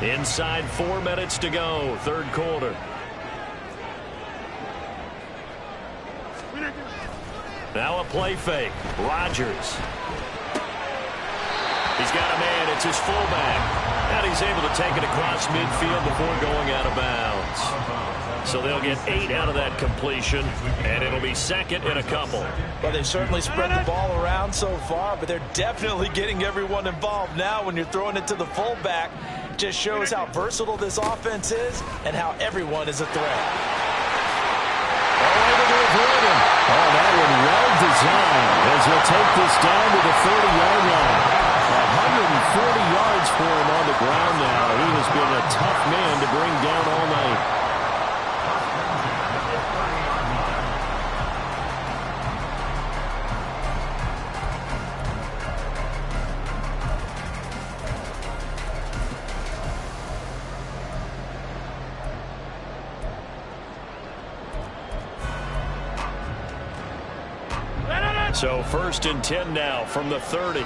Inside 4 minutes to go, 3rd quarter. Now a play fake. Rodgers. He's got a man. It's his fullback. And he's able to take it across midfield before going out of bounds. So they'll get 8 out of that completion, and it'll be 2nd and a couple. Well, they've certainly spread the ball around so far, but they're definitely getting everyone involved now when you're throwing it to the fullback. Just shows how versatile this offense is and how everyone is a threat. Oh, that one well designed as he'll take this down to the 30-yard line. 140 yards for him on the ground now. He has been a tough man to bring down all night. So 1st and 10 now from the 30.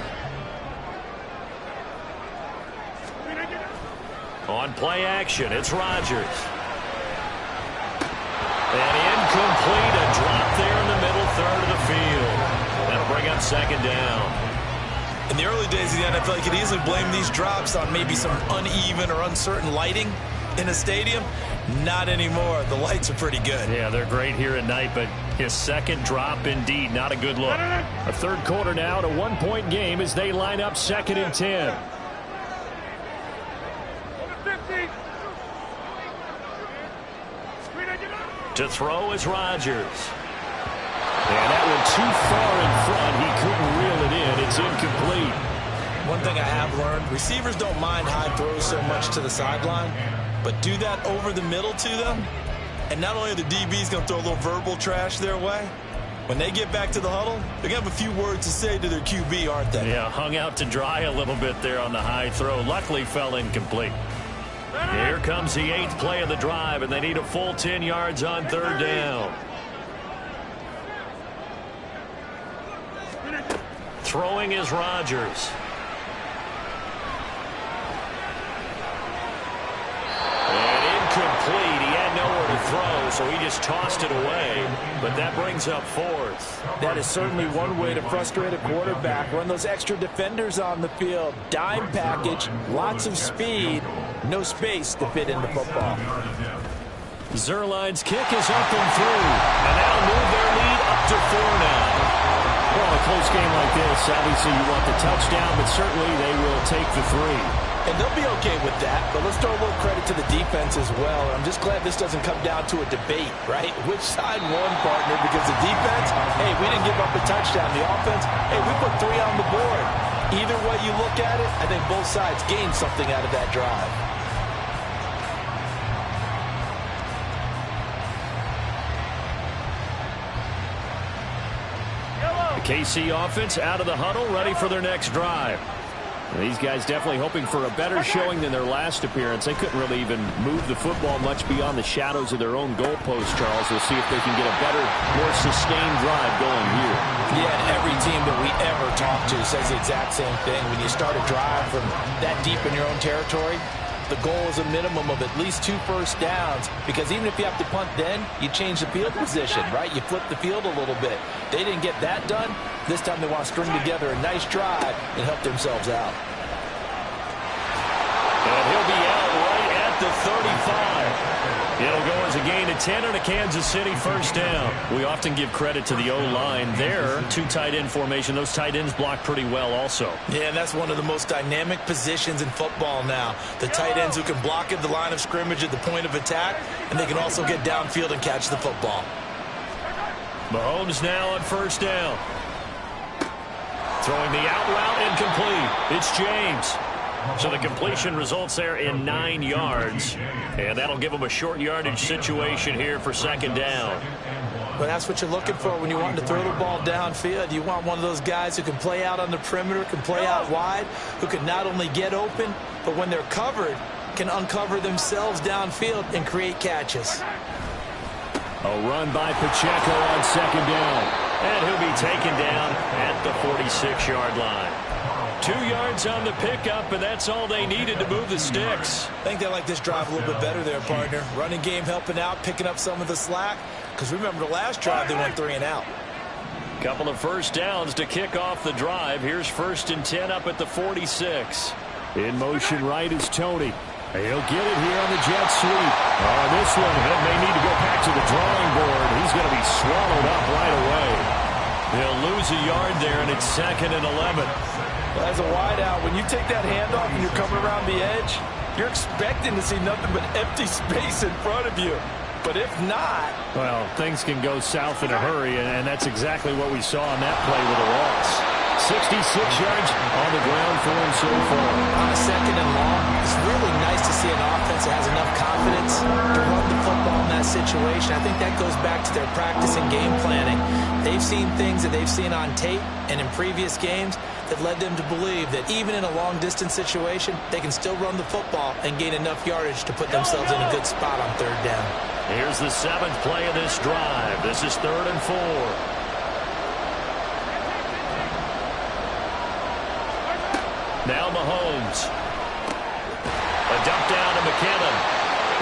On play action, it's Rodgers. And incomplete, a drop there in the middle third of the field. That'll bring up 2nd down. In the early days of the NFL, you could easily blame these drops on maybe some uneven or uncertain lighting in a stadium. Not anymore. The lights are pretty good. Yeah, they're great here at night, but his 2nd drop, indeed, not a good look. A 3rd quarter now, a 1-point game as they line up 2nd and 10. To throw is Rodgers. And that one too far in front. He couldn't reel it in. It's incomplete. One thing I have learned, receivers don't mind high throws so much to the sideline, but do that over the middle to them, and not only are the DBs going to throw a little verbal trash their way, when they get back to the huddle, they're going to have a few words to say to their QB, aren't they? Yeah, hung out to dry a little bit there on the high throw. Luckily fell incomplete. Here comes the 8th play of the drive, and they need a full 10 yards on 3rd down. Throwing is Rodgers. And incomplete. He had nowhere to throw, so he just tossed it away. But that brings up 4th. That is certainly one way to frustrate a quarterback. Run those extra defenders on the field. Dime package, lots of speed, no space to fit in the football. Zerline's kick is up and through. And that'll move their lead up to 4 now. Well, a close game like this, obviously you want the touchdown, but certainly they will take the 3. And they'll be okay with that, but let's throw a little credit to the defense as well. I'm just glad this doesn't come down to a debate, right? Which side won, partner? Because the defense, hey, we didn't give up a touchdown. The offense, hey, we put 3 on the board. Either way you look at it, I think both sides gained something out of that drive. KC offense out of the huddle, ready for their next drive. These guys definitely hoping for a better showing than their last appearance. They couldn't really even move the football much beyond the shadows of their own goalpost, Charles. We'll see if they can get a better, more sustained drive going here. Yeah, and every team that we ever talk to says the exact same thing. When you start a drive from that deep in your own territory, the goal is a minimum of at least 2 first downs, because even if you have to punt then, you change the field position, right? You flip the field a little bit. They didn't get that done. This time they want to string together a nice drive and help themselves out. And he'll be out right at the 35. It'll go as a gain of 10 and a Kansas City 1st down. We often give credit to the O-line there. 2 tight end formation. Those tight ends block pretty well also. Yeah, and that's one of the most dynamic positions in football now. The tight ends who can block at the line of scrimmage at the point of attack, and they can also get downfield and catch the football. Mahomes now on 1st down. Throwing the out route incomplete. It's James. So the completion results there in 9 yards. And that'll give them a short yardage situation here for 2nd down. Well, that's what you're looking for when you want to throw the ball downfield. You want one of those guys who can play out on the perimeter, can play out wide, who can not only get open, but when they're covered, can uncover themselves downfield and create catches. A run by Pacheco on 2nd down. And he'll be taken down at the 46-yard line. 2 yards on the pickup, and that's all they needed to move the sticks. I think they like this drive a little bit better there, partner. Running game helping out, picking up some of the slack. Because remember, the last drive, they went 3 and out. Couple of first downs to kick off the drive. Here's 1st and 10 up at the 46. In motion right is Tony. He'll get it here on the jet sweep. On this one, he may need to go back to the drawing board. He's going to be swallowed up right away. They'll lose a yard there, and it's 2nd and 11. Well, as a wideout, when you take that handoff and you're coming around the edge, you're expecting to see nothing but empty space in front of you. But if not... Well, things can go south in a hurry, and that's exactly what we saw on that play with a loss. 66 yards on the ground for him so far. On a 2nd and long, it's really nice to see an offense that has enough confidence to run the football in that situation. I think that goes back to their practice and game planning. They've seen things that they've seen on tape and in previous games that led them to believe that even in a long-distance situation, they can still run the football and gain enough yardage to put themselves in a good spot on 3rd down. Here's the 7th play of this drive. This is 3rd and 4. Now Mahomes. A dump down to McKinnon.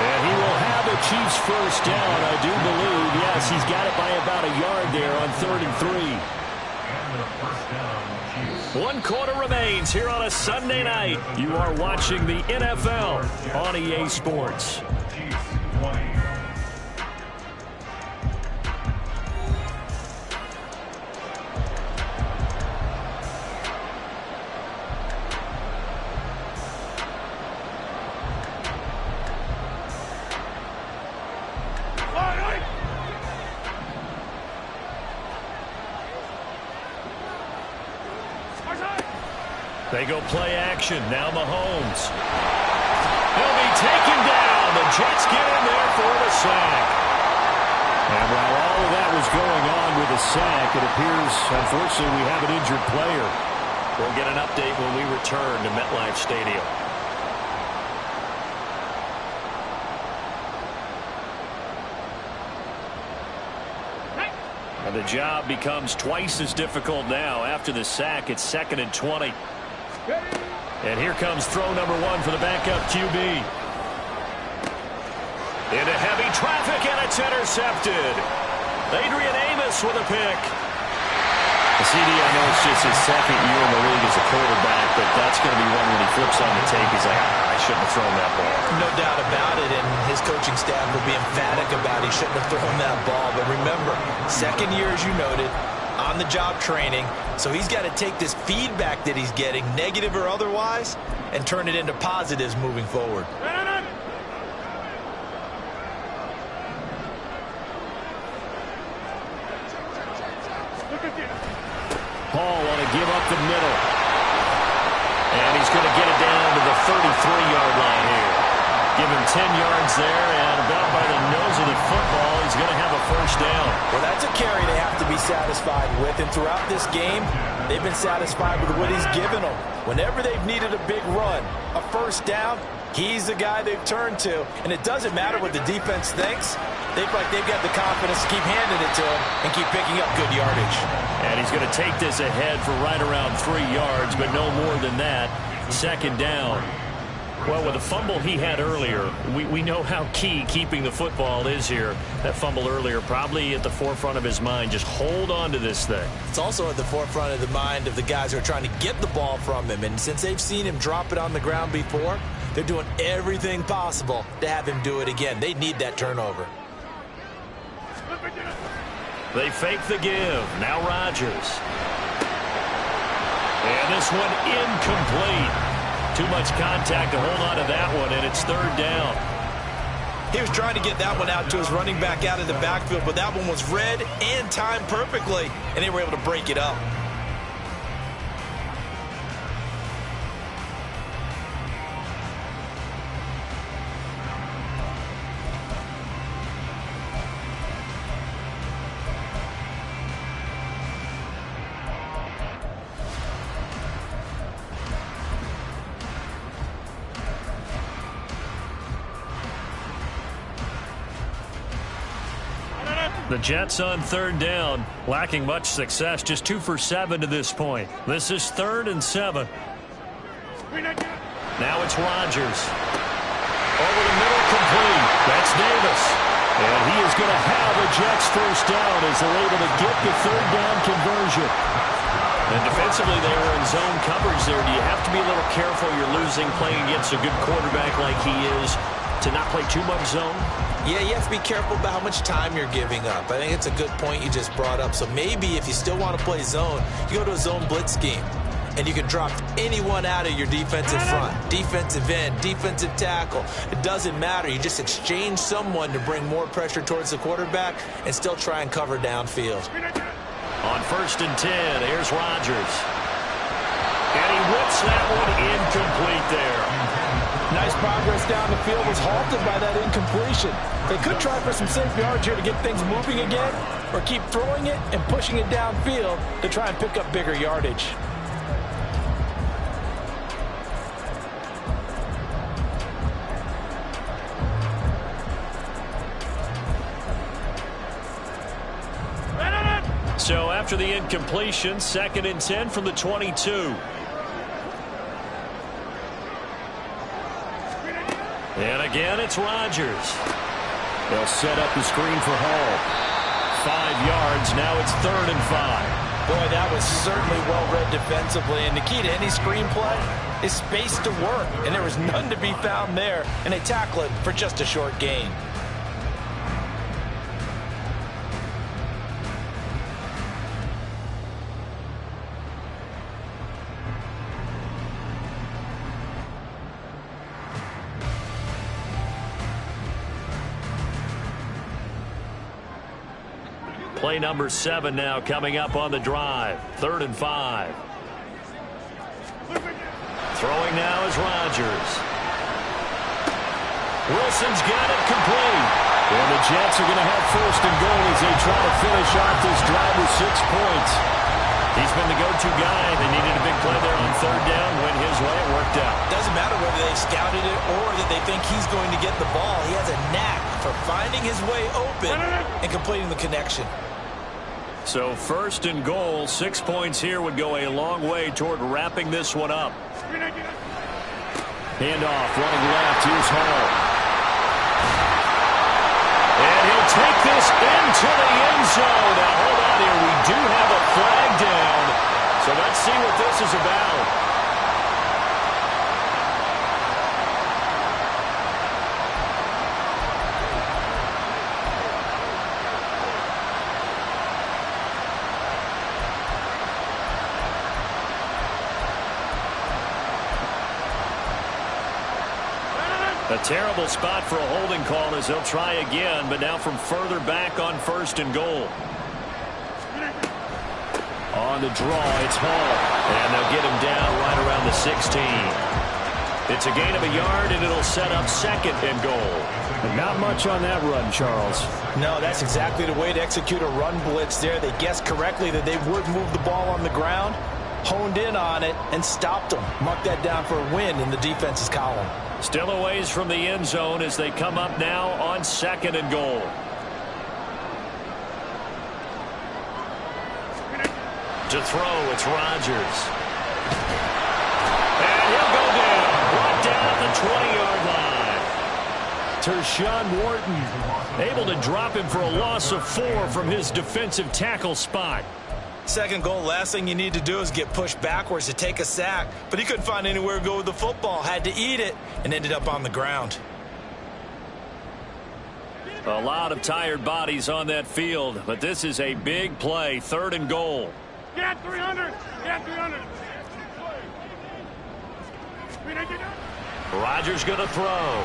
And he will have a Chiefs first down, I do believe. Yes, he's got it by about a yard there on 3rd and 3. And the first down, Chiefs. 1 quarter remains here on a Sunday night. You are watching the NFL on EA Sports. Chiefs 20. They go play action. Now Mahomes. He'll be taken down. The Jets get in there for the sack. And while all of that was going on with the sack, it appears, unfortunately, we have an injured player. We'll get an update when we return to MetLife Stadium. And the job becomes twice as difficult now. After the sack, it's 2nd and 20. And here comes throw number 1 for the backup QB. Into heavy traffic, and it's intercepted. Adrian Amos with a pick. CD, I know it's just his 2nd year in the league as a quarterback, but that's going to be one when he flips on the tape. He's like, I shouldn't have thrown that ball. No doubt about it, and his coaching staff will be emphatic about he shouldn't have thrown that ball. But remember, 2nd year, as you noted, on-the-job training, so he's got to take this feedback that he's getting, negative or otherwise, and turn it into positives moving forward. Paul want to give up the middle. And he's going to get it down to the 33-yard line here. Give him 10 yards there, and about by the nose of the football, he's going to have a first down. Well, that's a carry they have to be satisfied with, and throughout this game, they've been satisfied with what he's given them. Whenever they've needed a big run, a first down, he's the guy they've turned to. And it doesn't matter what the defense thinks. They've got the confidence to keep handing it to him and keep picking up good yardage. And he's going to take this ahead for right around 3 yards, but no more than that. 2nd down. Well, with the fumble he had earlier, we know how key keeping the football is here. That fumble earlier probably at the forefront of his mind. Just hold on to this thing. It's also at the forefront of the mind of the guys who are trying to get the ball from him. And since they've seen him drop it on the ground before, they're doing everything possible to have him do it again. They need that turnover. They fake the give. Now Rodgers. And this one incomplete. Too much contact to hold on to that one, and it's 3rd down. He was trying to get that one out to his running back out of the backfield, but that one was read and timed perfectly, and they were able to break it up. The Jets on 3rd down, lacking much success, just 2 for 7 to this point. This is 3rd and 7. Now it's Rodgers. Over the middle, complete. That's Davis. And he is going to have a Jets first down as they're able to get the 3rd down conversion. And defensively, they were in zone coverage there. Do you have to be a little careful? You're losing playing against a good quarterback like he is to not play too much zone? Yeah, you have to be careful about how much time you're giving up. I think it's a good point you just brought up. So maybe if you still want to play zone, you go to a zone blitz scheme. And you can drop anyone out of your defensive front. Defensive end, defensive tackle. It doesn't matter. You just exchange someone to bring more pressure towards the quarterback and still try and cover downfield. On 1st and 10, here's Rodgers. And he whips that one incomplete there. Nice progress down the field, was halted by that incompletion. They could try for some safe yards here to get things moving again, or keep throwing it and pushing it downfield to try and pick up bigger yardage. So after the incompletion, 2nd and 10 from the 22. And again, it's Rodgers. They'll set up the screen for Hall. 5 yards. Now it's 3rd and 5. Boy, that was certainly well-read defensively. And the key to any screenplay is space to work. And there was none to be found there. And they tackle it for just a short gain. Play number 7 now coming up on the drive. 3rd and 5. Throwing now is Rodgers. Wilson's got it complete. And the Jets are going to have 1st and goal as they try to finish off this drive with 6 points. He's been the go-to guy. They needed a big play there on 3rd down. Went his way. It worked out. Doesn't matter whether they scouted it or that they think he's going to get the ball. He has a knack for finding his way open and completing the connection. So 1st and goal, 6 points here would go a long way toward wrapping this one up. Handoff, running left, here's Hall. And he'll take this into the end zone. Now hold on here, we do have a flag down. So let's see what this is about. A terrible spot for a holding call as they'll try again, but now from further back on 1st and goal. On the draw, it's Hall. And they'll get him down right around the 16. It's a gain of a yard, and it'll set up 2nd and goal. But not much on that run, Charles. No, that's exactly the way to execute a run blitz there. They guessed correctly that they would move the ball on the ground, honed in on it, and stopped them. Mark that down for a win in the defense's column. Still a ways from the end zone as they come up now on 2nd and goal. To throw, it's Rodgers. And he'll go down. Brought down at the 20-yard line. Tershawn Wharton able to drop him for a loss of 4 from his defensive tackle spot. 2nd goal, last thing you need to do is get pushed backwards to take a sack. But he couldn't find anywhere to go with the football. Had to eat it and ended up on the ground. A lot of tired bodies on that field, but this is a big play. 3rd and goal. Get 300. Get 300. Rodgers going to throw.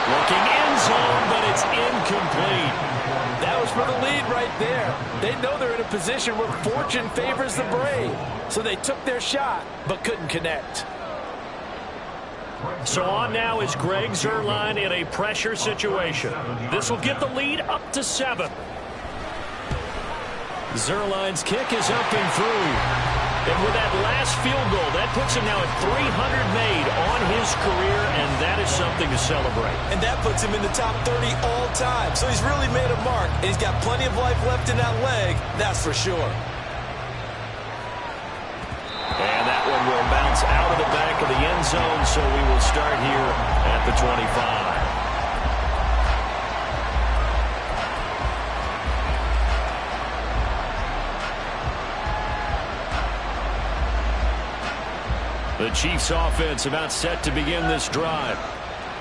Looking end zone, but it's incomplete. That was for the lead right there. They know they're in a position where fortune favors the brave. So they took their shot, but couldn't connect. So on now is Greg Zuerlein in a pressure situation. This will get the lead up to 7. Zuerlein's kick is up and through. And with that last field goal, that puts him now at 300 made on his career, and that is something to celebrate. And that puts him in the top 30 all time. So he's really made a mark, and he's got plenty of life left in that leg, that's for sure. And that one will bounce out of the back of the end zone, so we will start here at the 25. The Chiefs offense about set to begin this drive.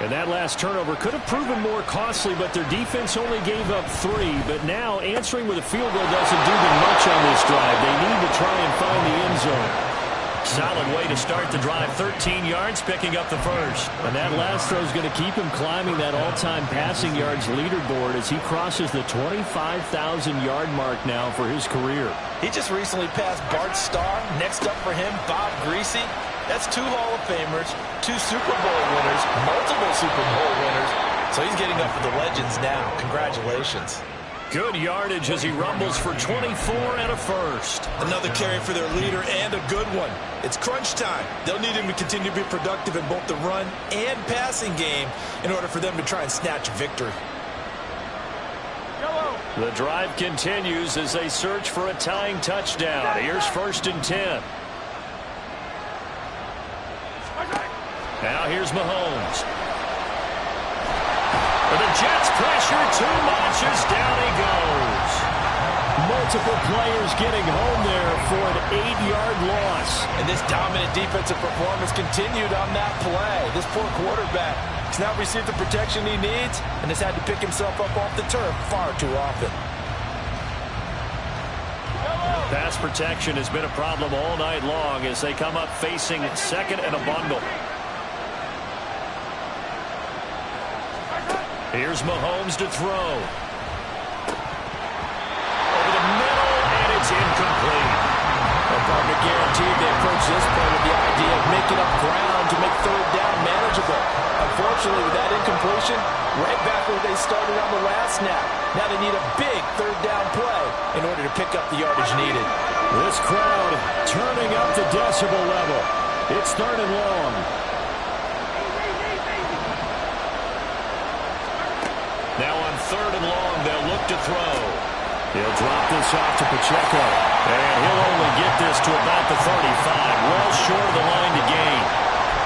And that last turnover could have proven more costly, but their defense only gave up 3. But now answering with a field goal doesn't do them much on this drive. They need to try and find the end zone. Solid way to start the drive. 13 yards, picking up the first. And that last throw is going to keep him climbing that all-time passing yards leaderboard as he crosses the 25,000-yard mark now for his career. He just recently passed Bart Starr. Next up for him, Bob Greasy. That's 2 Hall of Famers, 2 Super Bowl winners, multiple Super Bowl winners. So he's getting up with the legends now. Congratulations. Good yardage as he rumbles for 24 and a first. Another carry for their leader and a good one. It's crunch time. They'll need him to continue to be productive in both the run and passing game in order for them to try and snatch a victory. The drive continues as they search for a tying touchdown. Here's 1st and 10. Now here's Mahomes. The Jets pressure too much as down he goes. Multiple players getting home there for an 8-yard loss. And this dominant defensive performance continued on that play. This poor quarterback has now received the protection he needs and has had to pick himself up off the turf far too often. Pass protection has been a problem all night long as they come up facing second and a bundle. Here's Mahomes to throw. Over the middle, and it's incomplete. Well, partner guaranteed they approach this play with the idea of making up ground to make third down manageable. Unfortunately, with that incompletion, right back where they started on the last snap. Now they need a big third down play in order to pick up the yardage needed. This crowd turning up the decibel level. It's third and long. Now on third and long, they'll look to throw. He'll drop this off to Pacheco. And he'll only get this to about the 35. Well short of the line to gain.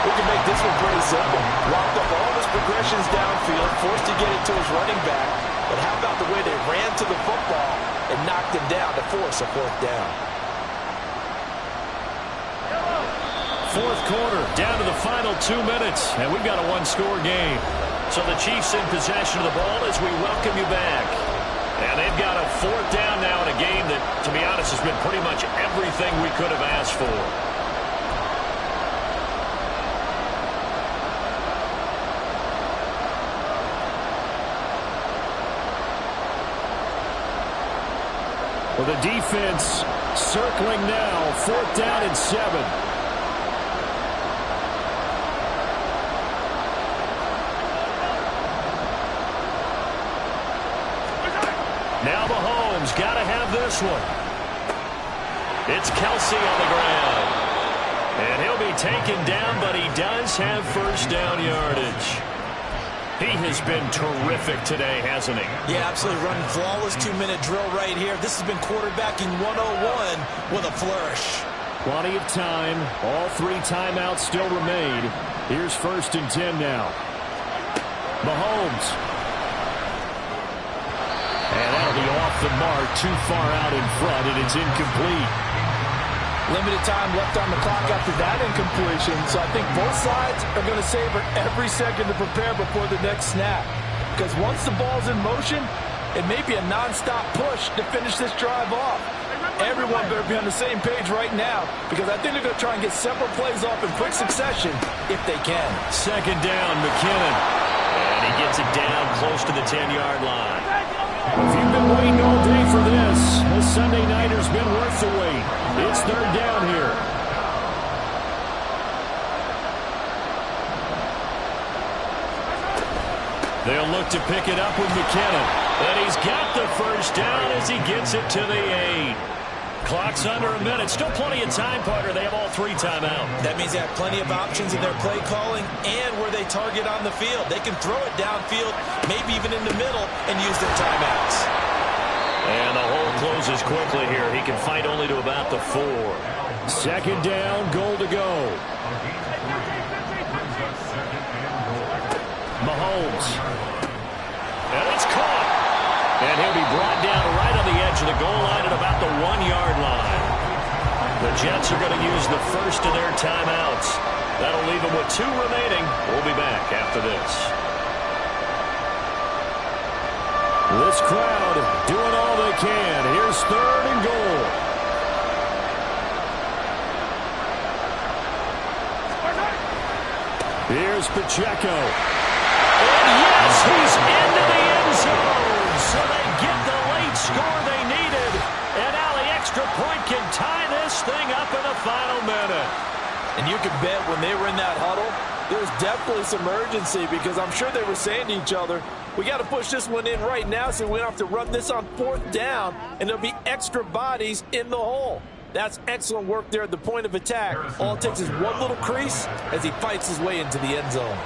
We can make this one pretty simple. Locked up all his progressions downfield, forced to get it to his running back. But how about the way they ran to the football and knocked him down to force a fourth down? Fourth quarter, down to the final 2 minutes. And we've got a one-score game. So the Chiefs in possession of the ball as we welcome you back. And they've got a fourth down now in a game that, to be honest, has been pretty much everything we could have asked for. Well, the defense circling now, fourth down and 7. Now Mahomes got to have this one. It's Kelsey on the ground. And he'll be taken down, but he does have first down yardage. He has been terrific today, hasn't he? Yeah, absolutely. Running flawless 2-minute drill right here. This has been quarterbacking 101 with a flourish. Plenty of time. All 3 timeouts still remain. Here's first and 10 now. Mahomes. And that'll be off the mark, too far out in front, and it's incomplete. Limited time left on the clock after that incompletion, so I think both sides are going to savor every second to prepare before the next snap. Because once the ball's in motion, it may be a non-stop push to finish this drive off. Everyone better be on the same page right now, because I think they're going to try and get several plays off in quick succession if they can. Second down, McKinnon. And he gets it down close to the 10-yard line. If you've been waiting all day for this Sunday nighter's been worth the wait. It's third down here. They'll look to pick it up with McKinnon. And he's got the first down as he gets it to the 8. Clock's under a minute. Still plenty of time, partner. They have all 3 timeout. That means they have plenty of options in their play calling and where they target on the field. They can throw it downfield, maybe even in the middle, and use their timeouts. And the hole closes quickly here. He can fight only to about the 4. Second down, goal to go. Mahomes. And it's caught. And he'll be brought down right on the edge of the goal line at about the 1-yard line. The Jets are going to use the first of their timeouts. That'll leave them with 2 remaining. We'll be back after this. This crowd doing all they can. Here's third and goal. Here's Pacheco. And yes, he's into the end zone. So they get the late score they needed. And now the extra point can tie this thing up in the final minute. And you can bet when they were in that huddle, there was definitely some urgency because I'm sure they were saying to each other, we got to push this one in right now so we don't have to run this on fourth down, and there'll be extra bodies in the hole. That's excellent work there at the point of attack. All it takes is one little crease as he fights his way into the end zone.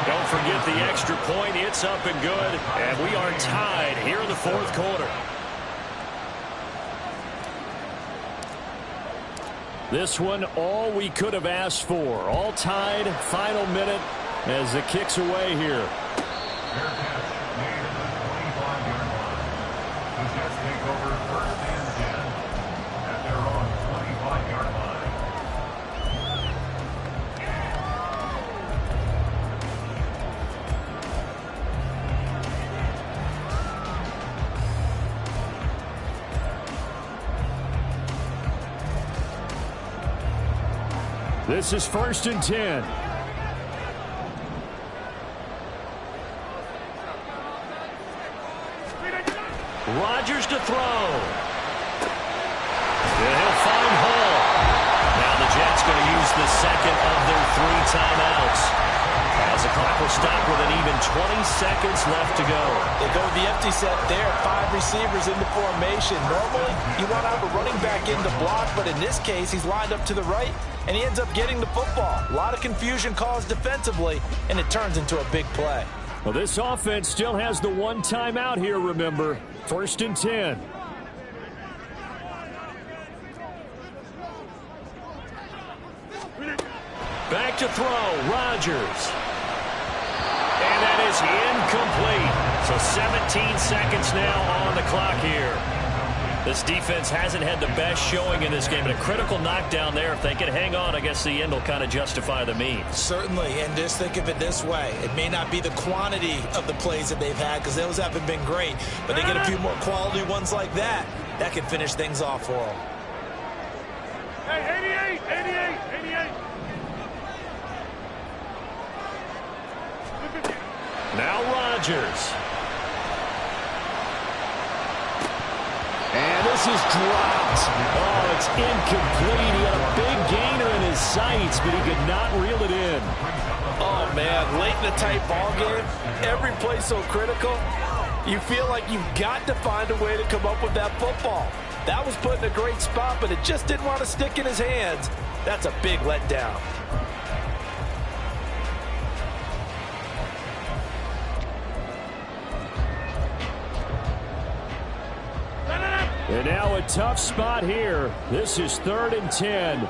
Don't forget the extra point. It's up and good. And we are tied here in the fourth quarter. This one, all we could have asked for. All tied, final minute as it kicks away here. Fair catch made at the 25-yard line. The Jets take over 1st and 10 at their own 25-yard line. This is 1st and 10. Rodgers to throw. And he'll find Hall. Now the Jets going to use the second of their 3 timeouts. As the clock will stop with an even 20 seconds left to go. They go with the empty set there. 5 receivers in the formation. Normally, you want to have a running back in the block, but in this case, he's lined up to the right, and he ends up getting the football. A lot of confusion caused defensively, and it turns into a big play. Well, this offense still has the 1 timeout here, remember. 1st and 10. Back to throw, Rodgers. And that is incomplete. So 17 seconds now on the clock here. This defense hasn't had the best showing in this game, but a critical knockdown there. If they can hang on, I guess the end will kind of justify the means. Certainly, and just think of it this way. It may not be the quantity of the plays that they've had because those haven't been great, but they get a few more quality ones like that. That can finish things off for them. Hey, 88, 88, 88. Now Rodgers. And this is dropped. Oh, it's incomplete. He had a big gainer in his sights, but he could not reel it in. Oh, man, late in the tight ball game, every play so critical, you feel like you've got to find a way to come up with that football. That was put in a great spot, but it just didn't want to stick in his hands. That's a big letdown. And now a tough spot here. This is 3rd and 10.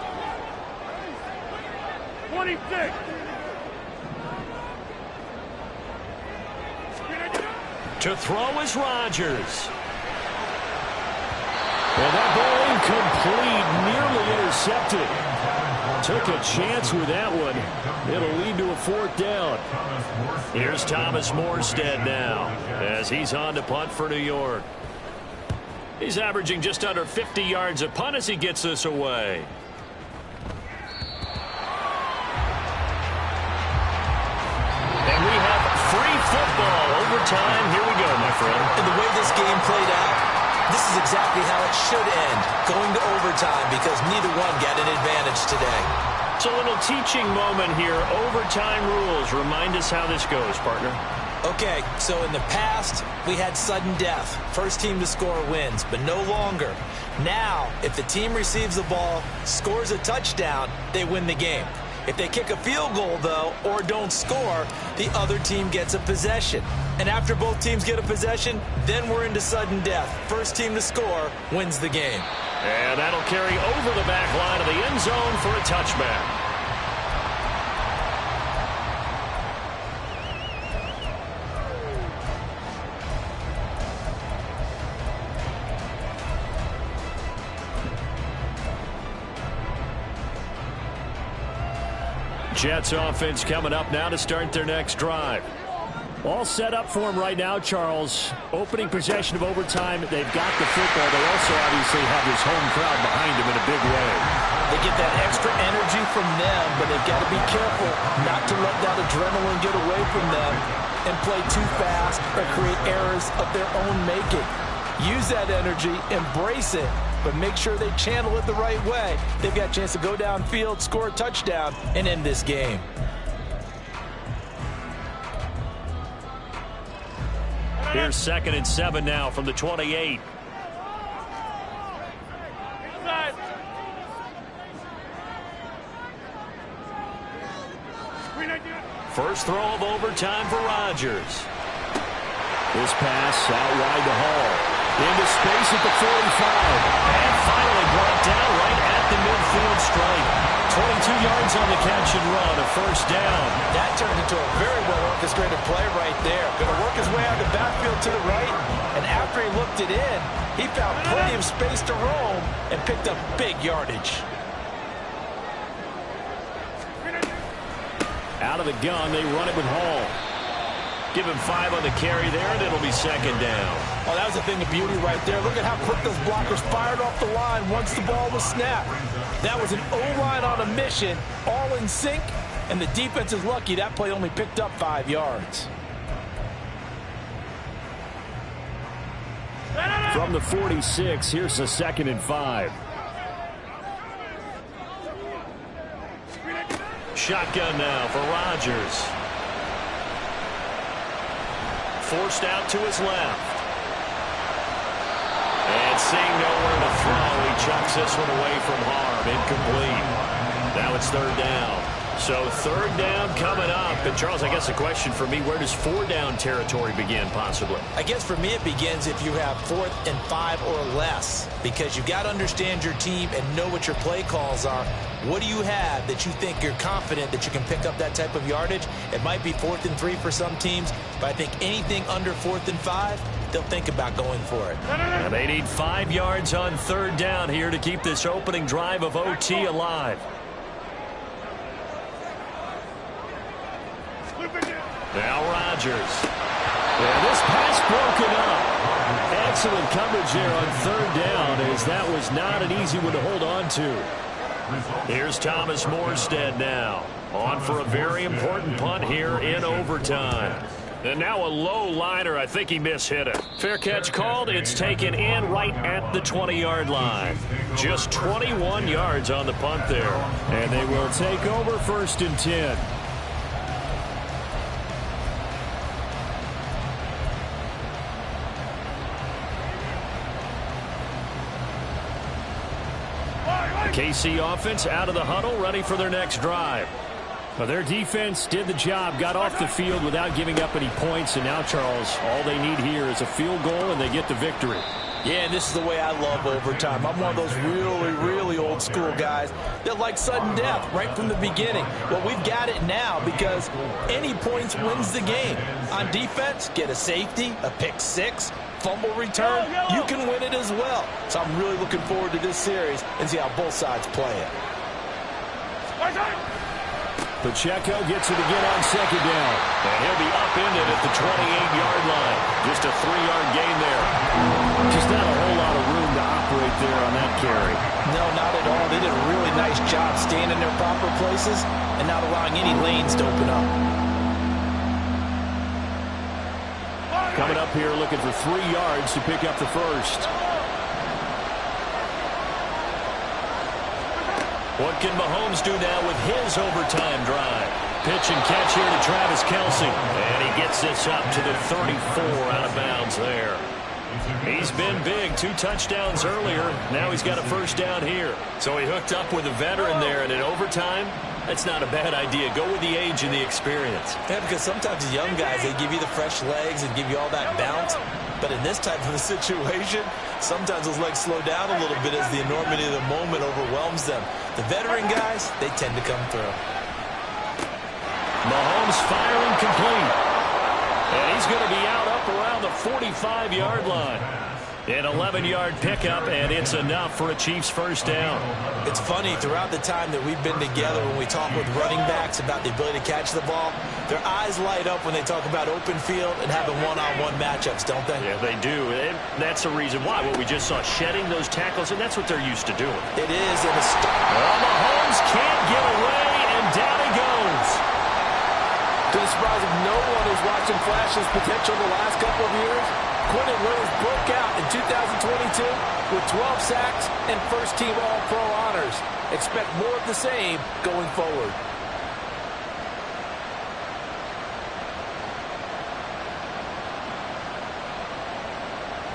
26. To throw is Rodgers. And that ball incomplete, nearly intercepted. Took a chance with that one. It'll lead to a 4th down. Here's Thomas Morstead now as he's on to punt for New York. He's averaging just under 50 yards a punt as he gets this away. And we have free football. Overtime. Here we go, my friend. And the way this game played out, this is exactly how it should end, going to overtime because neither one got an advantage today. It's a little teaching moment here. Overtime rules. Remind us how this goes, partner. Okay, so in the past, we had sudden death. First team to score wins, but no longer. Now, if the team receives the ball, scores a touchdown, they win the game. If they kick a field goal, though, or don't score, the other team gets a possession. And after both teams get a possession, then we're into sudden death. First team to score wins the game. And that'll carry over the back line of the end zone for a touchback. Jets offense coming up now to start their next drive. All set up for him right now, Charles. Opening possession of overtime. They've got the football. They also obviously have this home crowd behind them in a big way. They get that extra energy from them, but they've got to be careful not to let that adrenaline get away from them and play too fast or create errors of their own making. Use that energy, embrace it, but make sure they channel it the right way. They've got a chance to go downfield, score a touchdown, and end this game. Here's 2nd and 7 now from the 28. First throw of overtime for Rodgers. This pass out wide to Hall. Into space at the 45. And finally brought down right at the midfield stripe. 22 yards on the catch and run, a first down. That turned into a very well-orchestrated play right there. Going to work his way out of the backfield to the right, and after he looked it in, he found plenty of space to roam and picked up big yardage. Out of the gun, they run it with Hall. Give him 5 on the carry there, and it'll be second down. Oh, that was a thing of beauty right there. Look at how quick those blockers fired off the line once the ball was snapped. That was an O-line on a mission, all in sync, and the defense is lucky that play only picked up 5 yards. From the 46, here's a 2nd and 5. Shotgun now for Rodgers. Forced out to his left. And seeing nowhere to throw, he chucks this one away from harm. Incomplete. Now it's 3rd down. So 3rd down coming up. And Charles, I guess the question for me, where does 4 down territory begin possibly? I guess for me it begins if you have 4th and 5 or less, because you've got to understand your team and know what your play calls are. What do you have that you think you're confident that you can pick up that type of yardage? It might be 4th and 3 for some teams, but I think anything under 4th and 5, they'll think about going for it. And they need 5 yards on 3rd down here to keep this opening drive of OT alive. Now Rodgers. And this pass broken up. Excellent coverage there on 3rd down, as that was not an easy one to hold on to. Here's Thomas Morstead now. On for a very important punt here in overtime. And now a low liner. I think he mishit it. Fair catch called. It's taken in right at the 20-yard line. Just 21 yards on the punt there. And they will take over 1st and 10. KC offense out of the huddle, ready for their next drive. Well, their defense did the job, got off the field without giving up any points, and now, Charles, all they need here is a field goal, and they get the victory. Yeah, and this is the way I love overtime. I'm one of those really old school guys that like sudden death right from the beginning. Well, we've got it now because any points wins the game. On defense, get a safety, a pick 6, fumble return, you can win it as well. So I'm really looking forward to this series and see how both sides play it. Pacheco gets it again on 2nd down. And he'll be upended at the 28-yard line. Just a 3-yard gain there. Just not a whole lot of room to operate there on that carry. No, not at all. They did a really nice job staying in their proper places and not allowing any lanes to open up. Coming up here looking for 3 yards to pick up the first. What can Mahomes do now with his overtime drive? Pitch and catch here to Travis Kelce. And he gets this up to the 34 out of bounds there. He's been big. 2 touchdowns earlier. Now he's got a first down here. So he hooked up with a veteran there, and in overtime, that's not a bad idea. Go with the age and the experience. Yeah, because sometimes the young guys, they give you the fresh legs and give you all that bounce. But in this type of a situation, sometimes those legs slow down a little bit as the enormity of the moment overwhelms them. The veteran guys, they tend to come through. Mahomes firing complete. And he's going to be out up around the 45-yard line. An 11-yard pickup, and it's enough for a Chiefs first down. It's funny, throughout the time that we've been together, when we talk with running backs about the ability to catch the ball, their eyes light up when they talk about open field and having one-on-one matchups, don't they? Yeah, they do. And that's the reason why. What we just saw, shedding those tackles, and that's what they're used to doing. It is, and it's... Well, Mahomes can't get away, and down he goes. To the surprise of no one who's watching Flash's potential the last couple of years, Quentin Williams broke out in 2022 with 12 sacks and first-team All-Pro honors. Expect more of the same going forward.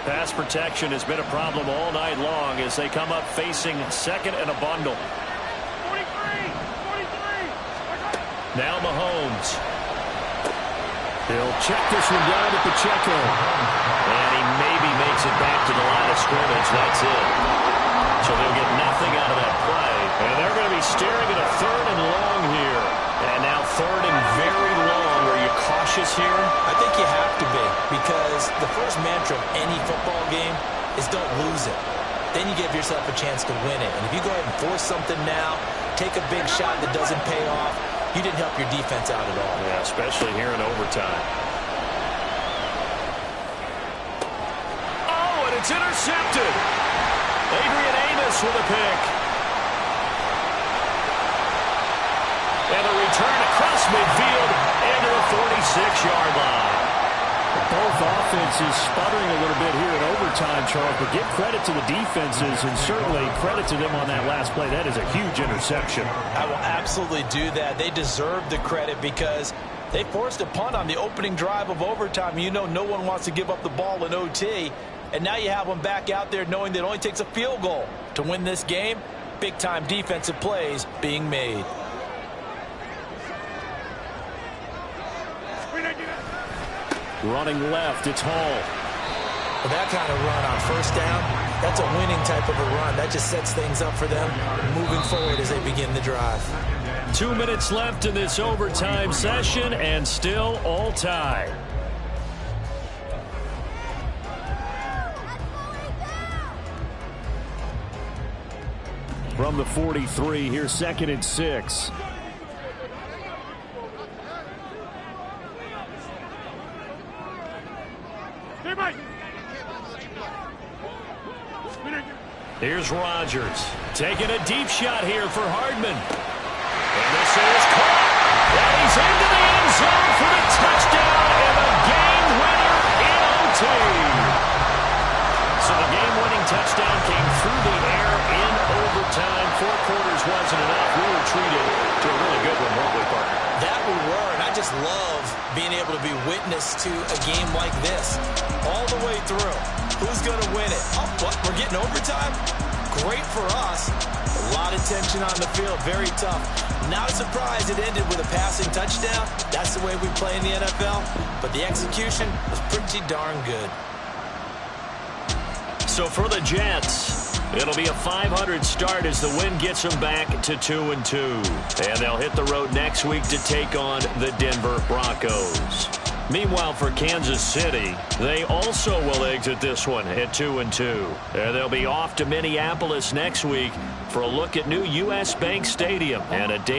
Pass protection has been a problem all night long as they come up facing second and a bundle. 43. Now Mahomes. He'll check this one down to Pacheco. And he maybe makes it back to the line of scrimmage. That's it. So they'll get nothing out of that play. And they're going to be staring at a 3rd and long here. And now 3rd and very long. Are you cautious here? I think you have to be, because the first mantra of any football game is don't lose it. Then you give yourself a chance to win it. And if you go ahead and force something now, take a big shot that doesn't pay off, you didn't help your defense out at all. Yeah, especially here in overtime. Oh, and it's intercepted. Adrian Amos with a pick. And a return across midfield and to the 46-yard line. Both offenses sputtering a little bit here in overtime, Charles, but give credit to the defenses and certainly credit to them on that last play. That is a huge interception. I will absolutely do that. They deserve the credit because they forced a punt on the opening drive of overtime. You know no one wants to give up the ball in OT, and now you have them back out there knowing that it only takes a field goal to win this game. Big-time defensive plays being made. Running left, it's Hall. Well, that kind of run on first down, that's a winning type of a run. That just sets things up for them moving forward as they begin the drive. 2 minutes left in this overtime session, and still all tied. From the 43, here's 2nd and 6. Here's Rodgers taking a deep shot here for Hardman. And this is caught. And he's into the end zone for the touchdown and the game winner in OT. So the game-winning touchdown came through the air in overtime. 4 quarters wasn't enough. We were treated to a really good one, weren't we, partner? That we were, and I just love being able to be witness to a game like this all the way through. Who's going to win it? Oh, what? We're getting overtime? Great for us. A lot of tension on the field. Very tough. Not a surprise it ended with a passing touchdown. That's the way we play in the NFL. But the execution was pretty darn good. So for the Jets, it'll be a 500 start as the win gets them back to 2-2. And they'll hit the road next week to take on the Denver Broncos. Meanwhile, for Kansas City, they also will exit this one at 2-2. And they'll be off to Minneapolis next week for a look at new U.S. Bank Stadium and a day